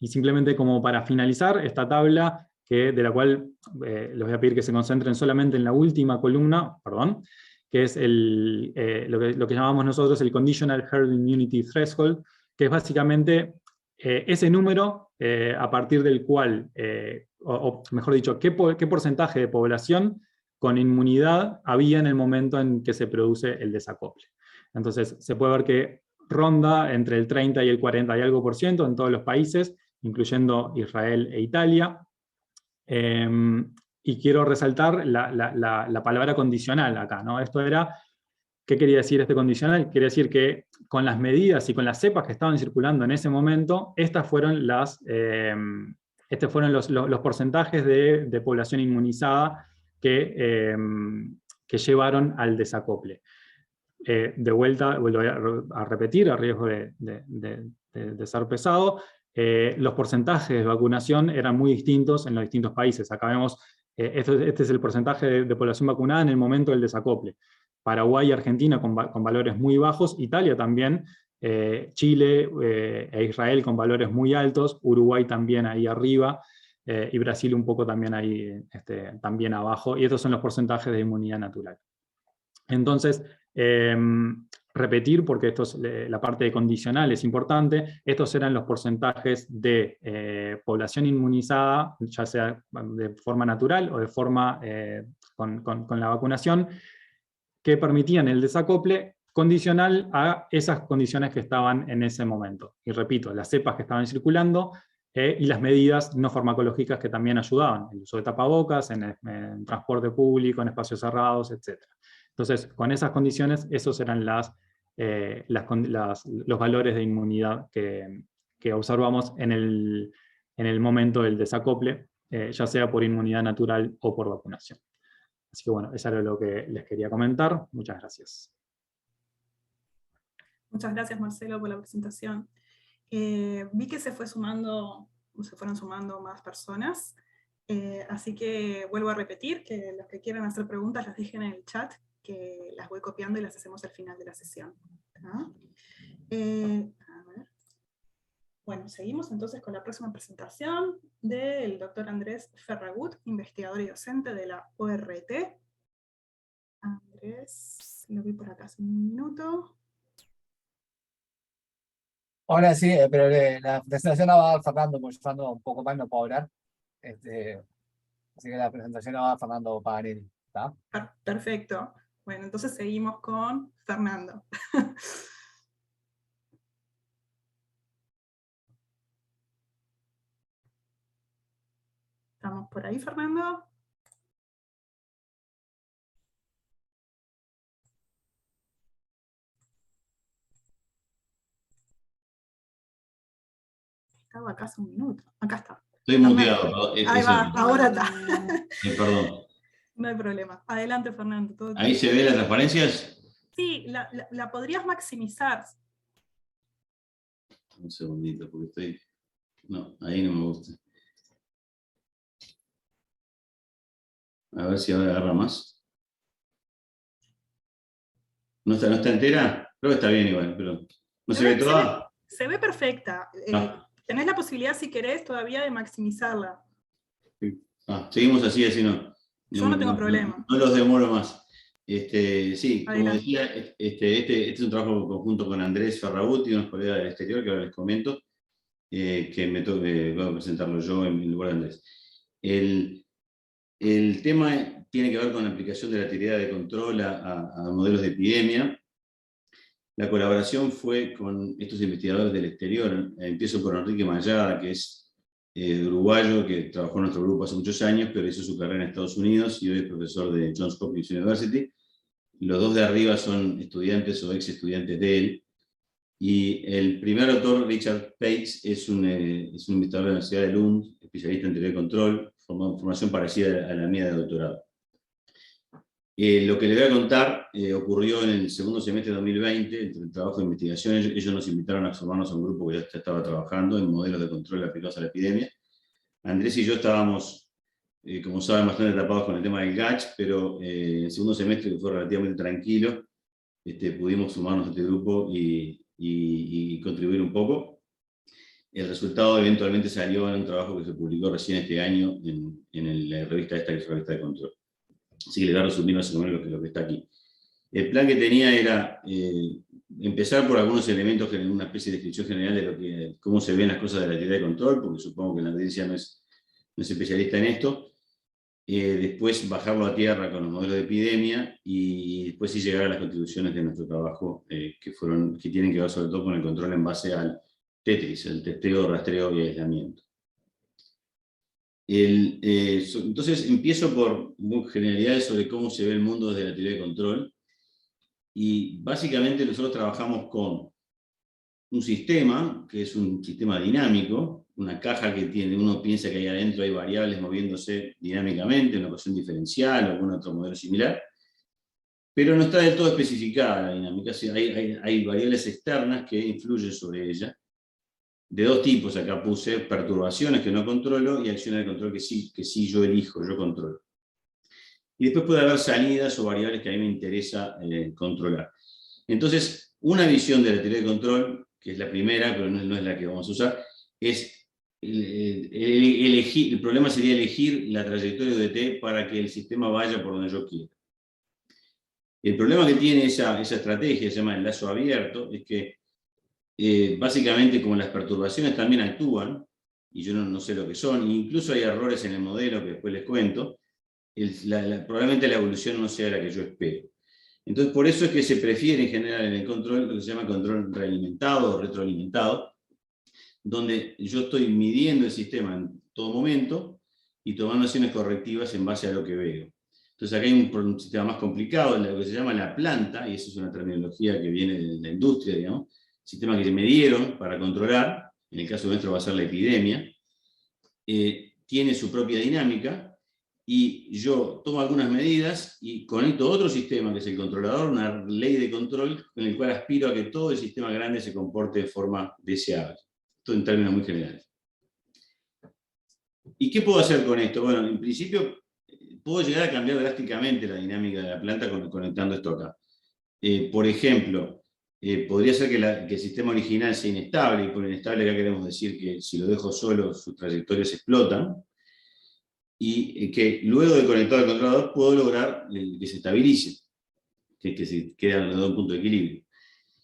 Y simplemente como para finalizar esta tabla, de la cual les voy a pedir que se concentren solamente en la última columna, perdón, que es lo que llamamos nosotros el Conditional Herd Immunity Threshold, que es básicamente ese número a partir del cual, o mejor dicho, qué porcentaje de población con inmunidad había en el momento en que se produce el desacople. Entonces se puede ver que ronda entre el 30 y el 40 y algo por ciento en todos los países, incluyendo Israel e Italia. Y quiero resaltar la palabra condicional acá, ¿no? Esto era, ¿qué quería decir este condicional? Quería decir que con las medidas y con las cepas que estaban circulando en ese momento, estos fueron los porcentajes de población inmunizada que llevaron al desacople. De vuelta, vuelvo a repetir, a riesgo de ser pesado, los porcentajes de vacunación eran muy distintos en los distintos países. Acá vemos, este es el porcentaje de población vacunada en el momento del desacople. Paraguay y Argentina con valores muy bajos, Italia también, Chile e Israel con valores muy altos, Uruguay también ahí arriba, y Brasil un poco también ahí también abajo, y estos son los porcentajes de inmunidad natural. Entonces, repetir, porque la parte de condicional es importante, estos eran los porcentajes de población inmunizada, ya sea de forma natural o de forma con la vacunación, que permitían el desacople condicional a esas condiciones que estaban en ese momento. Y repito, las cepas que estaban circulando y las medidas no farmacológicas que también ayudaban, el uso de tapabocas, en transporte público, en espacios cerrados, etc. Entonces, con esas condiciones, esos eran los valores de inmunidad que observamos en el momento del desacople, ya sea por inmunidad natural o por vacunación. Así que bueno, eso era lo que les quería comentar. Muchas gracias. Muchas gracias, Marcelo, por la presentación. Vi que se fueron sumando más personas, así que vuelvo a repetir que los que quieran hacer preguntas las dejen en el chat, que las voy copiando y las hacemos al final de la sesión. A ver. Bueno, seguimos entonces con la próxima presentación del doctor Andrés Ferragut, investigador y docente de la ORT. Andrés, lo vi por acá hace un minuto. Ahora sí, pero la presentación la va a dar Fernando, porque yo ando un poco mal, no puedo hablar. Así que la presentación la va a dar Fernando Paganelli. ¿Está? Perfecto. Bueno, entonces seguimos con Fernando. por ahí, Fernando? Estaba acá hace un minuto. Acá está. Estoy muteado, perdón. Ahí va, ahora está. Perdón. No hay problema. Adelante, Fernando. Todo ¿Ahí se ve las transparencias? Sí, la podrías maximizar. Un segundito, porque estoy... No, ahí no me gusta. A ver si ahora agarra más. ¿No está entera? Creo que está bien igual, pero... ¿No se ve toda? Se ve perfecta. Tenés la posibilidad, si querés, todavía de maximizarla. Seguimos así no. Yo no tengo problema. No los demoro más. Sí, como Adelante. decía, este es un trabajo conjunto con Andrés Ferragut y unos colegas del exterior, que ahora les comento, que voy a presentarlo yo en lugar de Andrés. El tema tiene que ver con la aplicación de la teoría de control a modelos de epidemia. La colaboración fue con estos investigadores del exterior. Empiezo por Enrique Mayada, que es uruguayo, que trabajó en nuestro grupo hace muchos años, pero hizo su carrera en Estados Unidos y hoy es profesor de Johns Hopkins University. Los dos de arriba son estudiantes o ex estudiantes de él. Y el primer autor, Richard Pates, es un investigador de la Universidad de Lund, especialista en teoría de control, formación parecida a la mía de doctorado. Lo que les voy a contar ocurrió en el segundo semestre de 2020, entre el trabajo de investigación. Ellos nos invitaron a formarnos a un grupo que ya estaba trabajando en modelos de control aplicados a la epidemia. Andrés y yo estábamos, como saben, bastante tapados con el tema del GACH, pero el segundo semestre, que fue relativamente tranquilo, pudimos sumarnos a este grupo y contribuir un poco. El resultado eventualmente salió en un trabajo que se publicó recién este año en la revista esta, que es la revista de control. Así que les voy a resumir más o menos lo que está aquí. El plan que tenía era empezar por algunos elementos, una especie de descripción general de cómo se ven las cosas de la teoría de control, porque supongo que la audiencia no es especialista en esto. Después bajarlo a tierra con los modelos de epidemia y después sí llegar a las contribuciones de nuestro trabajo, que tienen que ver sobre todo con el control en base al Tetris, el testeo, rastreo y aislamiento. Entonces empiezo por generalidades sobre cómo se ve el mundo desde la teoría de control, y básicamente nosotros trabajamos con un sistema, que es un sistema dinámico, una caja que uno piensa que ahí adentro hay variables moviéndose dinámicamente, una ecuación diferencial o algún otro modelo similar, pero no está del todo especificada la dinámica. Hay variables externas que influyen sobre ella, de dos tipos. Acá puse perturbaciones que no controlo y acciones de control que sí yo elijo, yo controlo. Y después puede haber salidas o variables que a mí me interesa controlar. Entonces, una visión de la teoría de control, que es la primera, pero no es la que vamos a usar, es elegir. El problema sería elegir la trayectoria de t para que el sistema vaya por donde yo quiera. El problema que tiene esa estrategia, se llama el lazo abierto, es que básicamente, como las perturbaciones también actúan, y yo no sé lo que son, e incluso hay errores en el modelo que después les cuento, probablemente la evolución no sea la que yo espero. Entonces, por eso es que se prefiere en general en el control lo que se llama control realimentado o retroalimentado, donde yo estoy midiendo el sistema en todo momento y tomando acciones correctivas en base a lo que veo. Entonces acá hay un sistema más complicado, lo que se llama la planta, y eso es una terminología que viene de la industria, digamos, sistema que se midieron para controlar, en el caso nuestro va a ser la epidemia, tiene su propia dinámica, y yo tomo algunas medidas y conecto otro sistema, que es el controlador, una ley de control, con el cual aspiro a que todo el sistema grande se comporte de forma deseable. Esto en términos muy generales. ¿Y qué puedo hacer con esto? Bueno, en principio, puedo llegar a cambiar drásticamente la dinámica de la planta conectando esto acá. Por ejemplo, podría ser que el sistema original sea inestable, y por inestable acá queremos decir que si lo dejo solo, sus trayectorias explotan, y que luego de conectar al controlador puedo lograr que se estabilice, que se quede en un punto de equilibrio.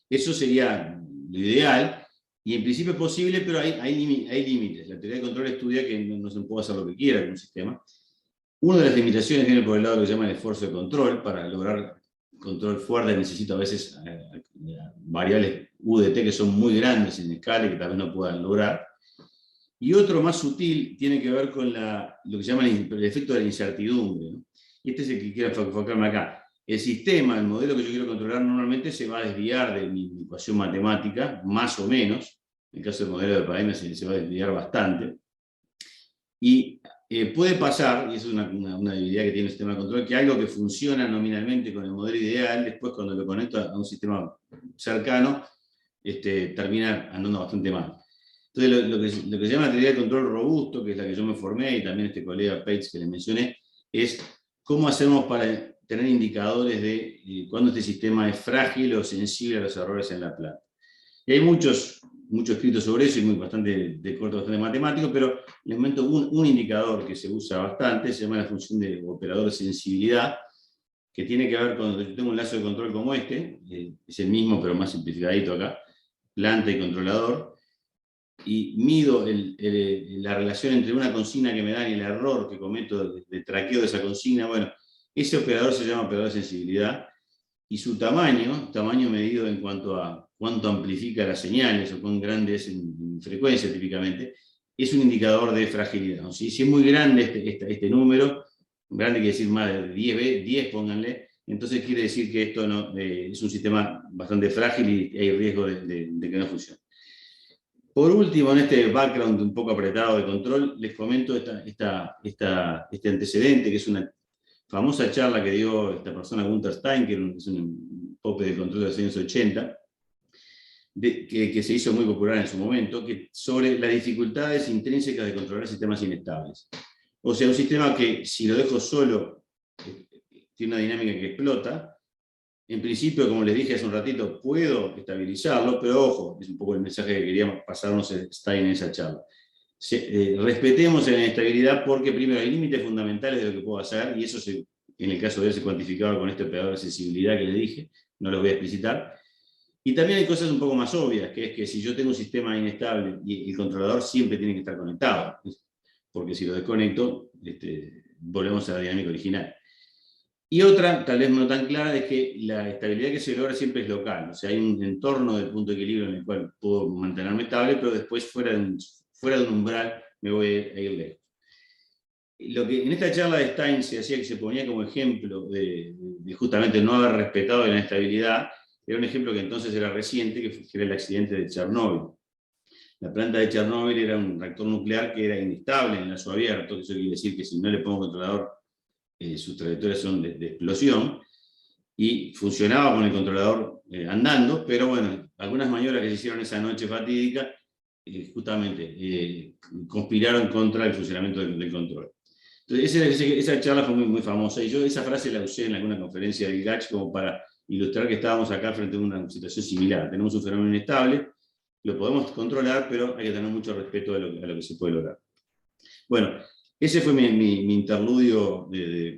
Eso sería lo ideal, y en principio es posible, pero hay límites. La teoría de control estudia que no se puede hacer lo que quiera con un sistema. Una de las limitaciones viene por el lado que se llama el esfuerzo de control. Para lograr control fuerte necesito a veces variables U de t que son muy grandes en escala y que tal vez no puedan lograr. Y otro más sutil tiene que ver con lo que se llama el efecto de la incertidumbre, ¿no? Y este es el que quiero enfocarme acá. El sistema, el modelo que yo quiero controlar normalmente se va a desviar de mi ecuación matemática, más o menos. En el caso del modelo de paradigma se va a desviar bastante. Y puede pasar, y eso es una debilidad que tiene el sistema de control, que algo que funciona nominalmente con el modelo ideal, después cuando lo conecto a un sistema cercano, termina andando bastante mal. Entonces, lo que se llama la teoría de control robusto, que es la que yo me formé, y también este colega Pates que le mencioné, es cómo hacemos para tener indicadores de cuándo este sistema es frágil o sensible a los errores en la planta. Y hay mucho escrito sobre eso, y de corte bastante matemático, pero les comento un indicador que se usa bastante, se llama la función de operador de sensibilidad, que tiene que ver con, yo tengo un lazo de control como este, es el mismo pero más simplificadito acá, planta y controlador, y mido la relación entre una consigna que me dan y el error que cometo de traqueo de esa consigna. Bueno, ese operador se llama operador de sensibilidad, y su tamaño medido en cuanto a cuánto amplifica las señales o cuán grande es en frecuencia típicamente, es un indicador de fragilidad. O sea, si es muy grande este número, grande quiere decir más de 10 pónganle, entonces quiere decir que esto es un sistema bastante frágil y hay riesgo de que no funcione. Por último, en este background un poco apretado de control, les comento este antecedente, que es una famosa charla que dio esta persona, Gunther Stein, que es un pope de control de los años 80, que se hizo muy popular en su momento, sobre las dificultades intrínsecas de controlar sistemas inestables. O sea, un sistema que si lo dejo solo, tiene una dinámica que explota. En principio, como les dije hace un ratito, puedo estabilizarlo, pero ojo, es un poco el mensaje que queríamos pasarnos Stein en esa charla. Respetemos la inestabilidad porque primero hay límites fundamentales de lo que puedo hacer, y eso en el caso de él se cuantificaba con este operador de sensibilidad que le dije, no lo voy a explicitar. Y también hay cosas un poco más obvias, que es que si yo tengo un sistema inestable y el controlador siempre tiene que estar conectado, porque si lo desconecto, volvemos a la dinámica original. Y otra, tal vez no tan clara, es que la estabilidad que se logra siempre es local. O sea, hay un entorno del punto de equilibrio en el cual puedo mantenerme estable, pero después fuera de un umbral me voy a ir lejos. Lo que en esta charla de Stein se ponía como ejemplo de justamente no haber respetado la inestabilidad, era un ejemplo que entonces era reciente, que era el accidente de Chernóbil. La planta de Chernóbil era un reactor nuclear que era inestable en lazo abierto, que eso quiere decir que si no le pongo controlador, sus trayectorias son de explosión, y funcionaba con el controlador andando, pero bueno, algunas maniobras que se hicieron esa noche fatídica justamente conspiraron contra el funcionamiento del control. Entonces esa charla fue muy, muy famosa, y yo esa frase la usé en alguna conferencia del GACH como para ilustrar que estábamos acá frente a una situación similar. Tenemos un fenómeno inestable, lo podemos controlar, pero hay que tener mucho respeto a lo que se puede lograr. Bueno, ese fue mi interludio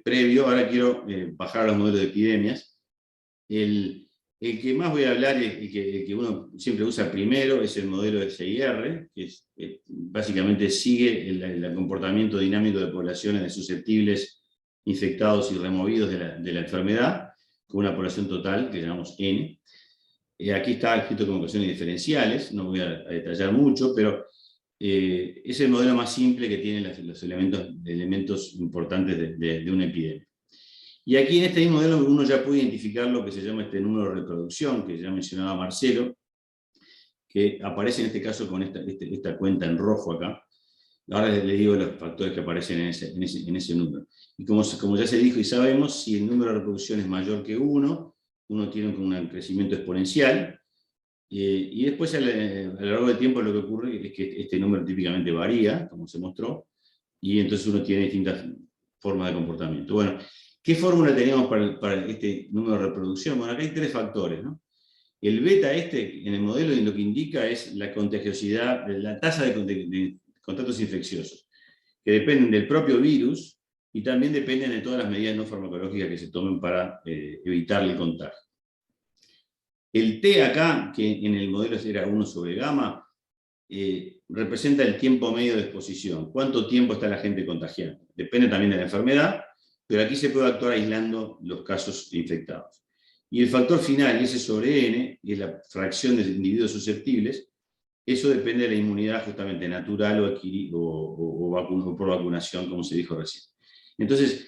previo. Ahora quiero bajar a los modelos de epidemias. El que más voy a hablar, el que uno siempre usa primero, es el modelo de SIR, que básicamente sigue el comportamiento dinámico de poblaciones de susceptibles, infectados y removidos de la enfermedad, con una población total que llamamos N. Aquí está escrito como ecuaciones diferenciales, no voy a detallar mucho, pero es el modelo más simple que tiene los elementos importantes de una epidemia. Y aquí en este mismo modelo uno ya puede identificar lo que se llama este número de reproducción, que ya mencionaba Marcelo, que aparece en este caso con esta cuenta en rojo acá. Ahora les digo los factores que aparecen en ese número. Y como ya se dijo y sabemos, si el número de reproducción es mayor que 1, uno tiene un crecimiento exponencial. Y después a lo largo del tiempo lo que ocurre es que este número típicamente varía, como se mostró, y entonces uno tiene distintas formas de comportamiento. Bueno, ¿qué fórmula teníamos para este número de reproducción? Bueno, acá hay 3 factores, ¿no? El beta en el modelo lo que indica es la contagiosidad, la tasa de contactos infecciosos, que dependen del propio virus y también dependen de todas las medidas no farmacológicas que se tomen para evitar el contagio. El T acá, que en el modelo era 1 sobre gamma, representa el tiempo medio de exposición. ¿Cuánto tiempo está la gente contagiando? Depende también de la enfermedad, pero aquí se puede actuar aislando los casos infectados. Y el factor final, S sobre N, es la fracción de individuos susceptibles, eso depende de la inmunidad justamente natural o por vacunación, como se dijo recién. Entonces,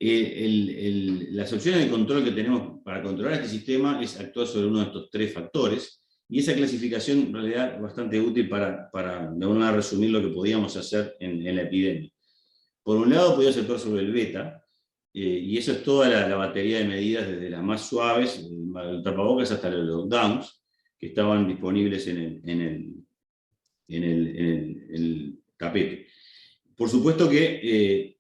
las opciones de control que tenemos para controlar este sistema es actuar sobre uno de estos 3 factores, y esa clasificación en realidad es bastante útil para de alguna manera resumir lo que podíamos hacer en la epidemia. Por un lado, podíamos actuar sobre el beta, y eso es toda la batería de medidas, desde las más suaves, el tapabocas, hasta los lockdowns, que estaban disponibles en el tapete. Por supuesto que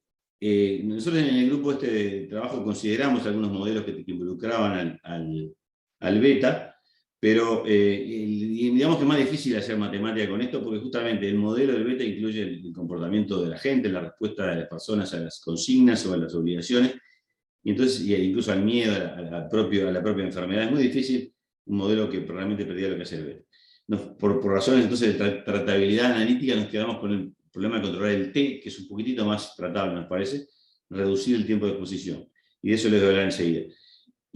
nosotros en el grupo de trabajo consideramos algunos modelos que involucraban al beta, pero digamos que es más difícil hacer matemática con esto, porque justamente el modelo del beta incluye el comportamiento de la gente, la respuesta de las personas a las consignas o a las obligaciones, y entonces incluso al miedo, a la propia enfermedad. Es muy difícil un modelo que realmente prediga lo que hace el beta. Por razones entonces de tratabilidad analítica, nos quedamos con el problema de controlar el T, que es un poquitito más tratable, nos parece, reducir el tiempo de exposición. Y de eso les voy a hablar enseguida.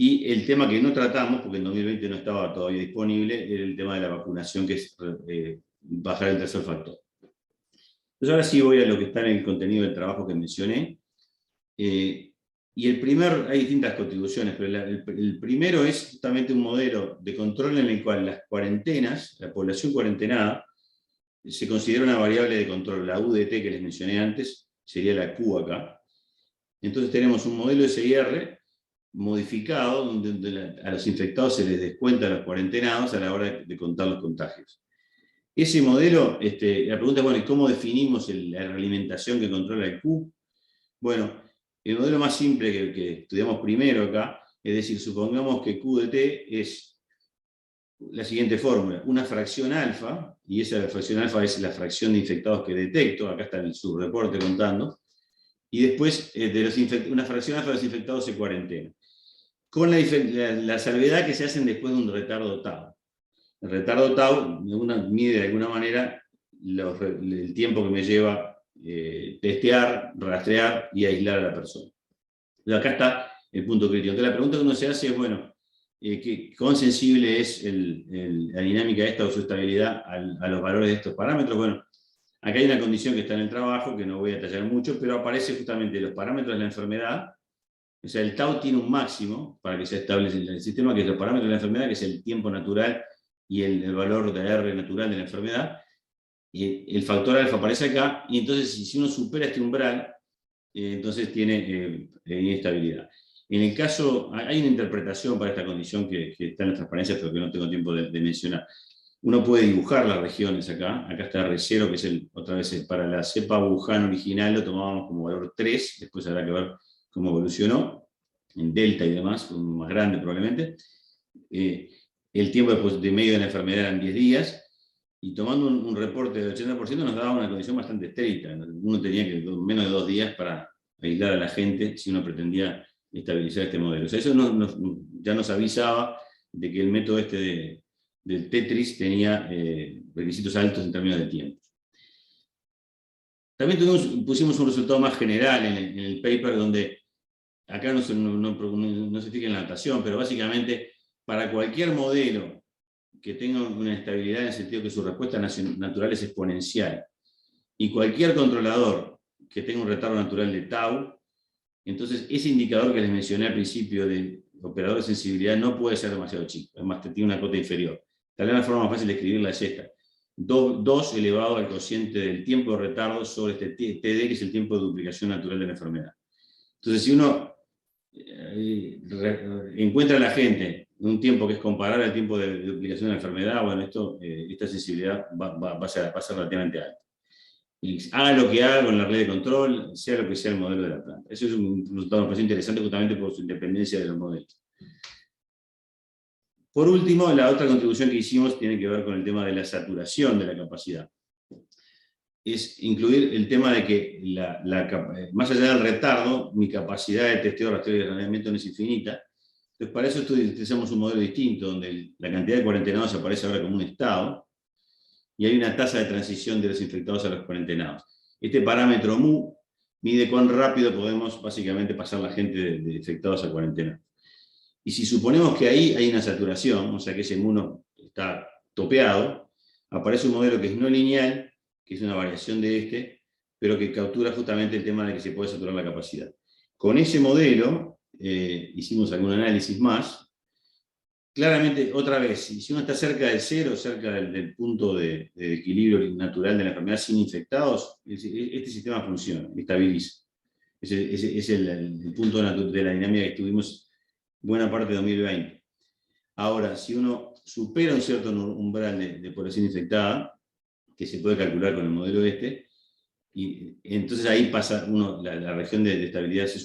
Y el tema que no tratamos, porque en 2020 no estaba todavía disponible, era el tema de la vacunación, que es bajar el tercer factor. Entonces ahora sí voy a lo que está en el contenido del trabajo que mencioné. Y hay distintas contribuciones, pero el primero es justamente un modelo de control en el cual las cuarentenas, la población cuarentenada, se considera una variable de control. La UDT que les mencioné antes sería la Q acá. Entonces tenemos un modelo SIR modificado, donde a los infectados se les descuenta a los cuarentenados a la hora de contar los contagios. Ese modelo, la pregunta es, bueno, ¿cómo definimos la realimentación que controla el Q? Bueno, el modelo más simple que estudiamos primero acá, es decir, supongamos que Q de T es la siguiente fórmula: una fracción alfa, y esa fracción alfa es la fracción de infectados que detecto, acá está el subreporte contando, y después una fracción alfa de los infectados se cuarentena, con la salvedad que se hacen después de un retardo tau. El retardo tau mide de alguna manera el tiempo que me lleva testear, rastrear y aislar a la persona. Entonces acá está el punto crítico. Entonces la pregunta que uno se hace es, bueno, ¿cuán sensible es la dinámica de esta o su estabilidad a los valores de estos parámetros? Bueno, acá hay una condición que está en el trabajo, que no voy a detallar mucho, pero aparece justamente los parámetros de la enfermedad. O sea, el tau tiene un máximo para que se establezca el sistema, que es los parámetros de la enfermedad, que es el tiempo natural y el valor de R natural de la enfermedad. Y el factor alfa aparece acá, y entonces si uno supera este umbral, entonces tiene inestabilidad. En el caso, hay una interpretación para esta condición que está en las transparencias, pero que no tengo tiempo de mencionar. Uno puede dibujar las regiones acá. Acá está R0, que es otra vez para la cepa Wuhan original, lo tomábamos como valor 3, después habrá que ver cómo evolucionó, en delta y demás, más grande probablemente. El tiempo de medio de la enfermedad eran 10 días, y tomando un reporte del 80% nos daba una condición bastante estricta. Uno tenía que menos de 2 días para aislar a la gente si uno pretendía estabilizar este modelo. O sea, eso ya nos avisaba de que el método del Tetris tenía requisitos altos en términos de tiempo. También pusimos un resultado más general en el paper, donde acá no se fija en la notación, pero básicamente para cualquier modelo que tenga una estabilidad en el sentido que su respuesta natural es exponencial, y cualquier controlador que tenga un retardo natural de tau, entonces ese indicador que les mencioné al principio del operador de sensibilidad no puede ser demasiado chico, además tiene una cota inferior. Tal vez la forma más fácil de escribirla es esta: 2 elevado al cociente del tiempo de retardo sobre este TD, que es el tiempo de duplicación natural de la enfermedad. Entonces, si uno encuentra a la gente un tiempo que es comparable al tiempo de duplicación de la enfermedad, bueno, esta sensibilidad va a ser relativamente alta. Y haga lo que haga con la red de control, sea lo que sea el modelo de la planta. Eso es un resultado que me parece interesante, justamente por su independencia de los modelos. Por último, la otra contribución que hicimos tiene que ver con el tema de la saturación de la capacidad. Es incluir el tema de que, más allá del retardo, mi capacidad de testeo, rastreo y rastreamiento no es infinita. Entonces, para eso utilizamos un modelo distinto, donde la cantidad de cuarentenados aparece ahora como un estado, y hay una tasa de transición de los infectados a los cuarentenados. Este parámetro mu mide cuán rápido podemos básicamente pasar la gente de infectados a cuarentena. Y si suponemos que ahí hay una saturación, o sea que ese mu está topeado, aparece un modelo que es no lineal, que es una variación de este, pero que captura justamente el tema de que se puede saturar la capacidad. Con ese modelo hicimos algún análisis más. Claramente, otra vez, si uno está cerca del cero, cerca del punto de equilibrio natural de la enfermedad sin infectados, este sistema funciona, estabiliza. Ese es el punto de la dinámica que estuvimos buena parte de 2020. Ahora, si uno supera un cierto umbral de población infectada, que se puede calcular con el modelo y entonces ahí pasa la región de estabilidad se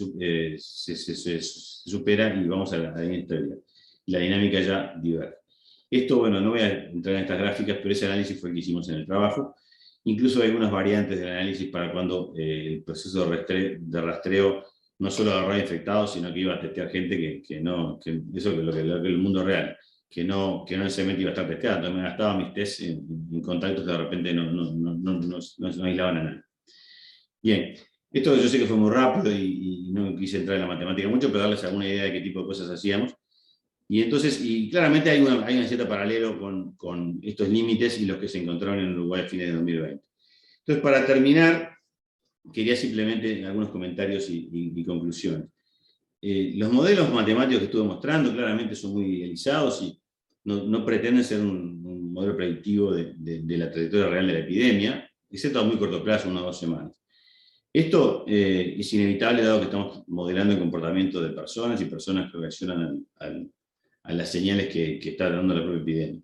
supera y vamos a la inestabilidad. La dinámica ya diverge. Esto, bueno, no voy a entrar en estas gráficas, pero ese análisis fue el que hicimos en el trabajo. Incluso hay algunas variantes del análisis para cuando el proceso de rastreo no solo agarraba infectados, sino que iba a testear gente que no, que eso es lo que el mundo real, que no necesariamente iba a estar testeada. Entonces me gastaba mis tests en contactos que de repente no aislaban a nadie. Bien, esto yo sé que fue muy rápido y no quise entrar en la matemática mucho, pero darles alguna idea de qué tipo de cosas hacíamos. Y entonces, y claramente hay un cierto paralelo con estos límites y los que se encontraron en Uruguay a fines de 2020. Entonces, para terminar, quería simplemente algunos comentarios y conclusiones. Los modelos matemáticos que estuve mostrando claramente son muy idealizados y no pretenden ser un modelo predictivo de la trayectoria real de la epidemia, excepto a muy corto plazo, 1 o 2 semanas. Esto es inevitable dado que estamos modelando el comportamiento de personas y personas que reaccionan a las señales que está dando la propia epidemia.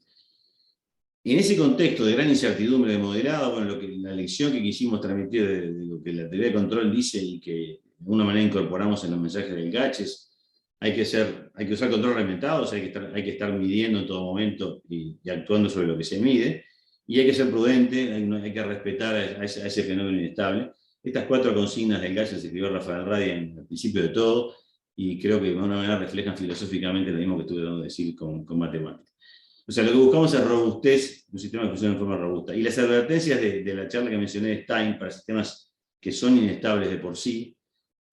En ese contexto de gran incertidumbre de modelado, bueno, la lección que quisimos transmitir de lo que la teoría de control dice y que de alguna manera incorporamos en los mensajes del GACH es hay que usar control reglamentados, hay que estar midiendo en todo momento y actuando sobre lo que se mide, y hay que ser prudente, hay que respetar a ese fenómeno inestable. Estas 4 consignas del GACH se escribió Rafael Radi al principio de todo, y creo que de alguna manera reflejan filosóficamente lo mismo que estuve tratando de decir con matemáticas. O sea, lo que buscamos es robustez, un sistema que funcione de forma robusta. Y las advertencias de la charla que mencioné de Stein para sistemas que son inestables de por sí,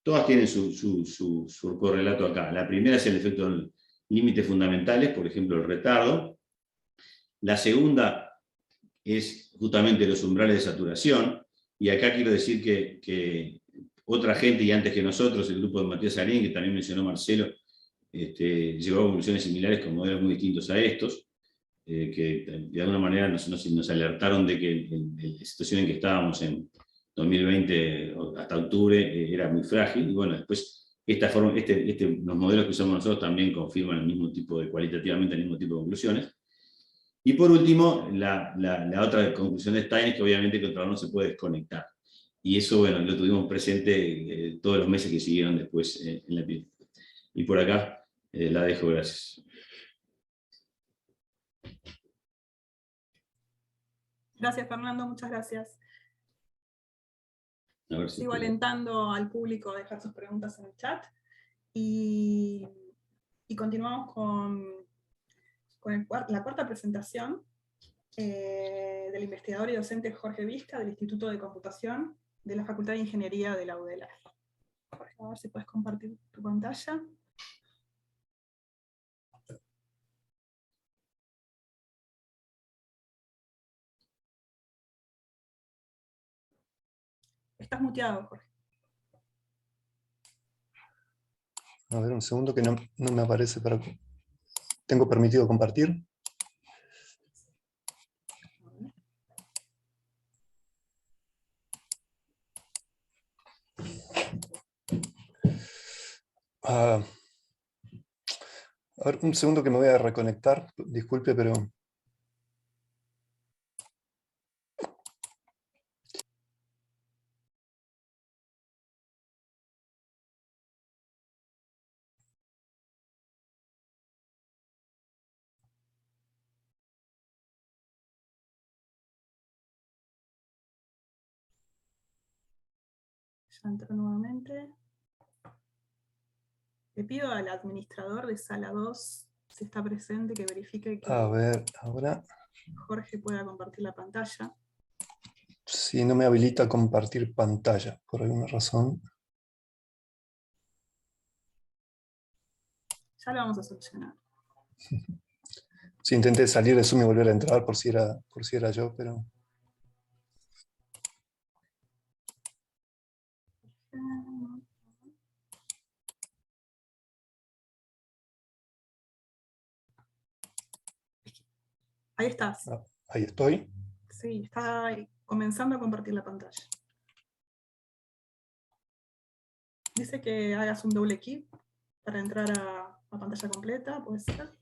todas tienen su correlato acá. La primera es el efecto de límites fundamentales, por ejemplo, el retardo. La segunda es justamente los umbrales de saturación. Y acá quiero decir que otra gente, y antes que nosotros, el grupo de Matías Arín, que también mencionó Marcelo, llegó a conclusiones similares con modelos muy distintos a estos, que de alguna manera nos alertaron de que la situación en que estábamos en 2020 hasta octubre era muy frágil, y bueno, después los modelos que usamos nosotros también confirman cualitativamente el mismo tipo de conclusiones. Y por último, la otra conclusión de Stein es que obviamente el controlador no se puede desconectar. Y eso, bueno, lo tuvimos presente todos los meses que siguieron después en la epidemia. Y por acá la dejo, gracias. Gracias, Fernando, muchas gracias. A ver si Sigo alentando al público a dejar sus preguntas en el chat. Y continuamos con la cuarta presentación del investigador y docente Jorge Vizca del Instituto de Computación de la Facultad de Ingeniería de la UDELAR. Jorge, a ver si puedes compartir tu pantalla. Estás muteado, Jorge. A ver, un segundo que no me aparece para... ¿Tengo permitido compartir? A ver, un segundo que me voy a reconectar. Disculpe, pero... Ya entro nuevamente. Le pido al administrador de sala 2, si está presente, que verifique que A ver, ahora... Jorge pueda compartir la pantalla. Si no me habilita compartir pantalla, por alguna razón. Ya lo vamos a solucionar. Sí, intenté salir de Zoom y volver a entrar por si era yo, pero... Ahí estás. Ah, ahí estoy. Sí, está ahí, comenzando a compartir la pantalla. Dice que hagas un doble clic para entrar a pantalla completa, puede ser.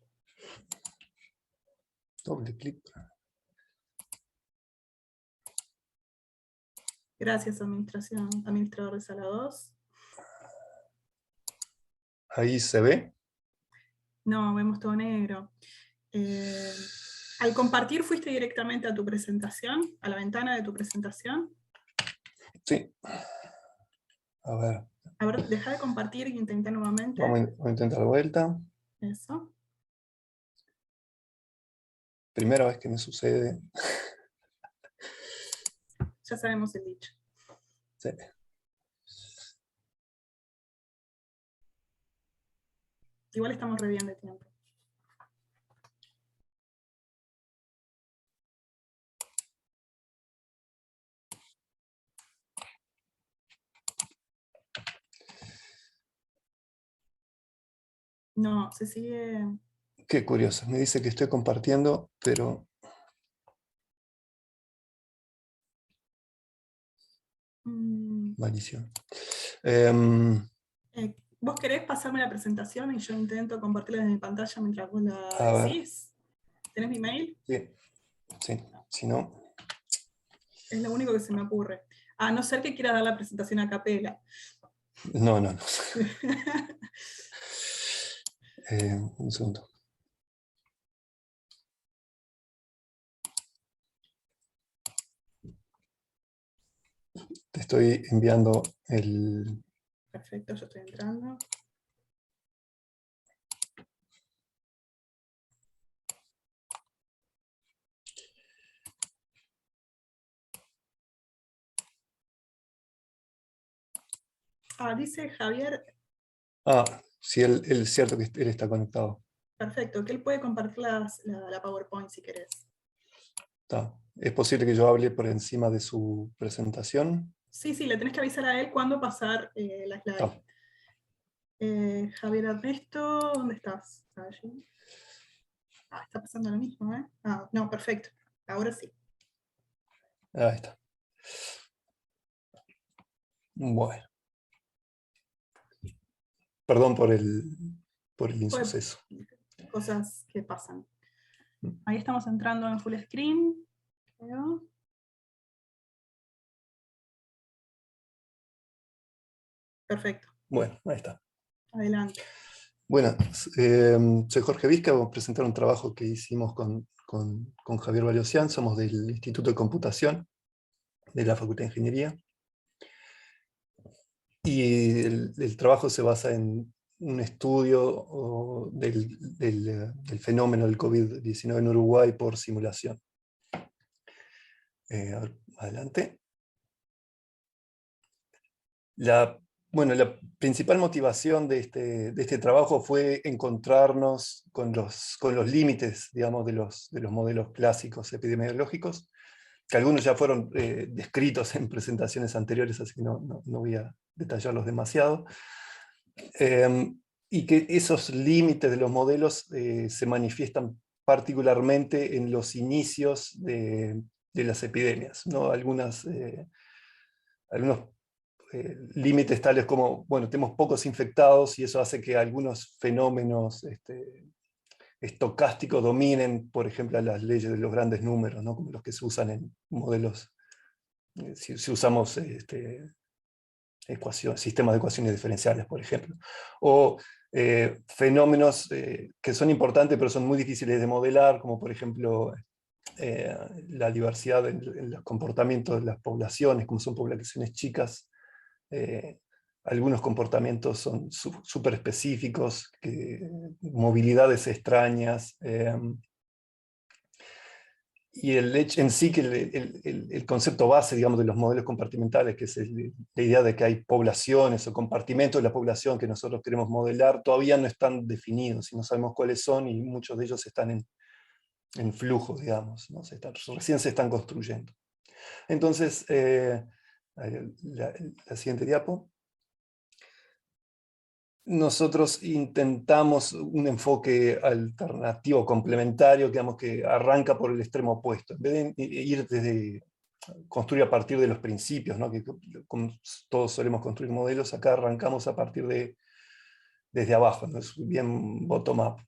Doble clic. Gracias, administrador de sala 2. Ahí se ve. No, vemos todo negro. Al compartir, ¿fuiste directamente a tu presentación? ¿A la ventana de tu presentación? Sí. A ver, A ver, deja de compartir y intenta nuevamente. vamos a intentar de vuelta. Eso. Primera vez que me sucede. Ya sabemos el dicho. Sí. Igual estamos re bien de tiempo. No, se sigue. Qué curioso. Me dice que estoy compartiendo, pero... Maldición. ¿Vos querés pasarme la presentación y yo intento compartirla desde mi pantalla mientras vos A la ver. decís? ¿Tenés mi mail? Sí. Sí. Si no... Es lo único que se me ocurre. A no ser que quieras dar la presentación a capela. No. Un segundo. Te estoy enviando el... Perfecto, yo estoy entrando. Dice Javier, Sí, él es cierto que él está conectado. perfecto, que él puede compartir la PowerPoint si querés. Está. ¿Es posible que yo hable por encima de su presentación? Sí, le tenés que avisar a él cuándo pasar la slide. Está. Javier Ernesto, ¿dónde estás? Allí. Está pasando lo mismo, ¿eh? No, perfecto. Ahora sí. Ahí está. Bueno. Perdón por el insuceso. Cosas que pasan. Ahí estamos entrando en full screen. Creo. Perfecto. Bueno, ahí está. Adelante. Bueno, soy Jorge Vizca, vamos a presentar un trabajo que hicimos con Javier Valiosian, somos del Instituto de Computación de la Facultad de Ingeniería. Y el trabajo se basa en un estudio del fenómeno del COVID-19 en Uruguay por simulación. Adelante. La principal motivación de este trabajo fue encontrarnos con los límites, digamos, de los modelos clásicos epidemiológicos, que algunos ya fueron descritos en presentaciones anteriores, así que no voy a detallarlos demasiado. Y que esos límites de los modelos se manifiestan particularmente en los inicios de las epidemias, ¿no? Algunos límites tales como, bueno, tenemos pocos infectados y eso hace que algunos fenómenos estocásticos dominen, por ejemplo, las leyes de los grandes números, ¿no? Como los que se usan en modelos, si usamos sistemas de ecuaciones diferenciales, por ejemplo. O fenómenos que son importantes pero son muy difíciles de modelar, como por ejemplo la diversidad en los comportamientos de las poblaciones, como son poblaciones chicas. Algunos comportamientos son súper específicos, movilidades extrañas, y el hecho en sí que el concepto base, digamos, de los modelos compartimentales, que es la idea de que hay poblaciones o compartimentos de la población que nosotros queremos modelar, todavía no están definidos y no sabemos cuáles son, y muchos de ellos están en flujo, digamos, ¿no? Recién se están construyendo. Entonces, la siguiente diapo. Nosotros intentamos un enfoque alternativo, complementario, digamos, que arranca por el extremo opuesto. En vez de ir desde construir a partir de los principios, ¿no? Que como todos solemos construir modelos, acá arrancamos a partir desde abajo, ¿no? Es bien bottom-up.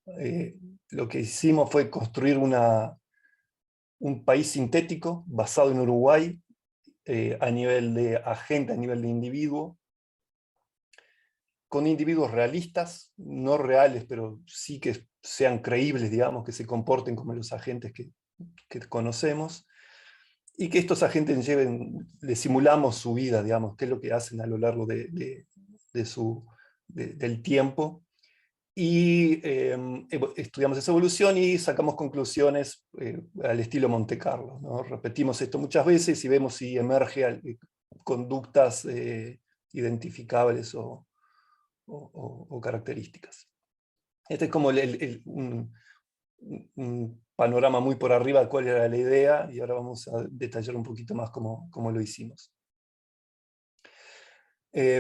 Lo que hicimos fue construir un país sintético basado en Uruguay, a nivel de agente, a nivel de individuo, con individuos realistas, no reales, pero sí que sean creíbles, digamos, que se comporten como los agentes que conocemos, y que estos agentes le simulamos su vida, digamos, qué es lo que hacen a lo largo del tiempo, y estudiamos esa evolución y sacamos conclusiones al estilo Monte Carlo, ¿no? Repetimos esto muchas veces y vemos si emerge conductas identificables o características. Este es como un panorama muy por arriba de cuál era la idea, y ahora vamos a detallar un poquito más cómo lo hicimos.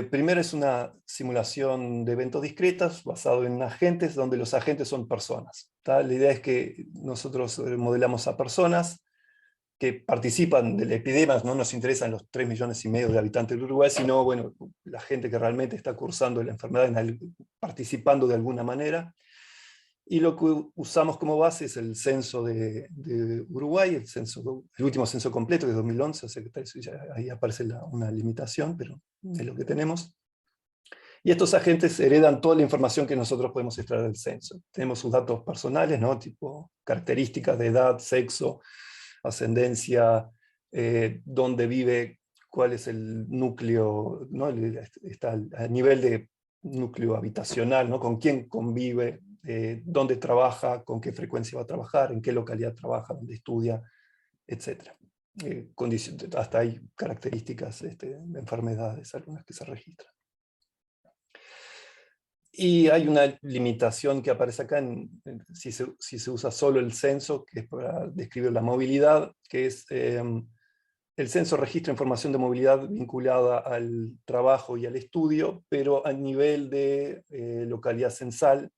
Primero es una simulación de eventos discretos basado en agentes, donde los agentes son personas, ¿tá? La idea es que nosotros modelamos a personas que participan de la epidemia. No nos interesan los 3,5 millones de habitantes del Uruguay, sino bueno, la gente que realmente está cursando la enfermedad, participando de alguna manera. Y lo que usamos como base es el censo de Uruguay, el último censo completo de 2011, o sea que ahí aparece una limitación, pero es lo que tenemos. Y estos agentes heredan toda la información que nosotros podemos extraer del censo. Tenemos sus datos personales, ¿no? Tipo características de edad, sexo, ascendencia, dónde vive, cuál es el núcleo, ¿no? Está a nivel de núcleo habitacional, ¿no? Con quién convive, dónde trabaja, con qué frecuencia va a trabajar, en qué localidad trabaja, dónde estudia, etc. Hasta hay características de enfermedades, algunas que se registran. Y hay una limitación que aparece acá si se usa solo el censo, que es para describir la movilidad, que es el censo registra información de movilidad vinculada al trabajo y al estudio, pero a nivel de localidad censal,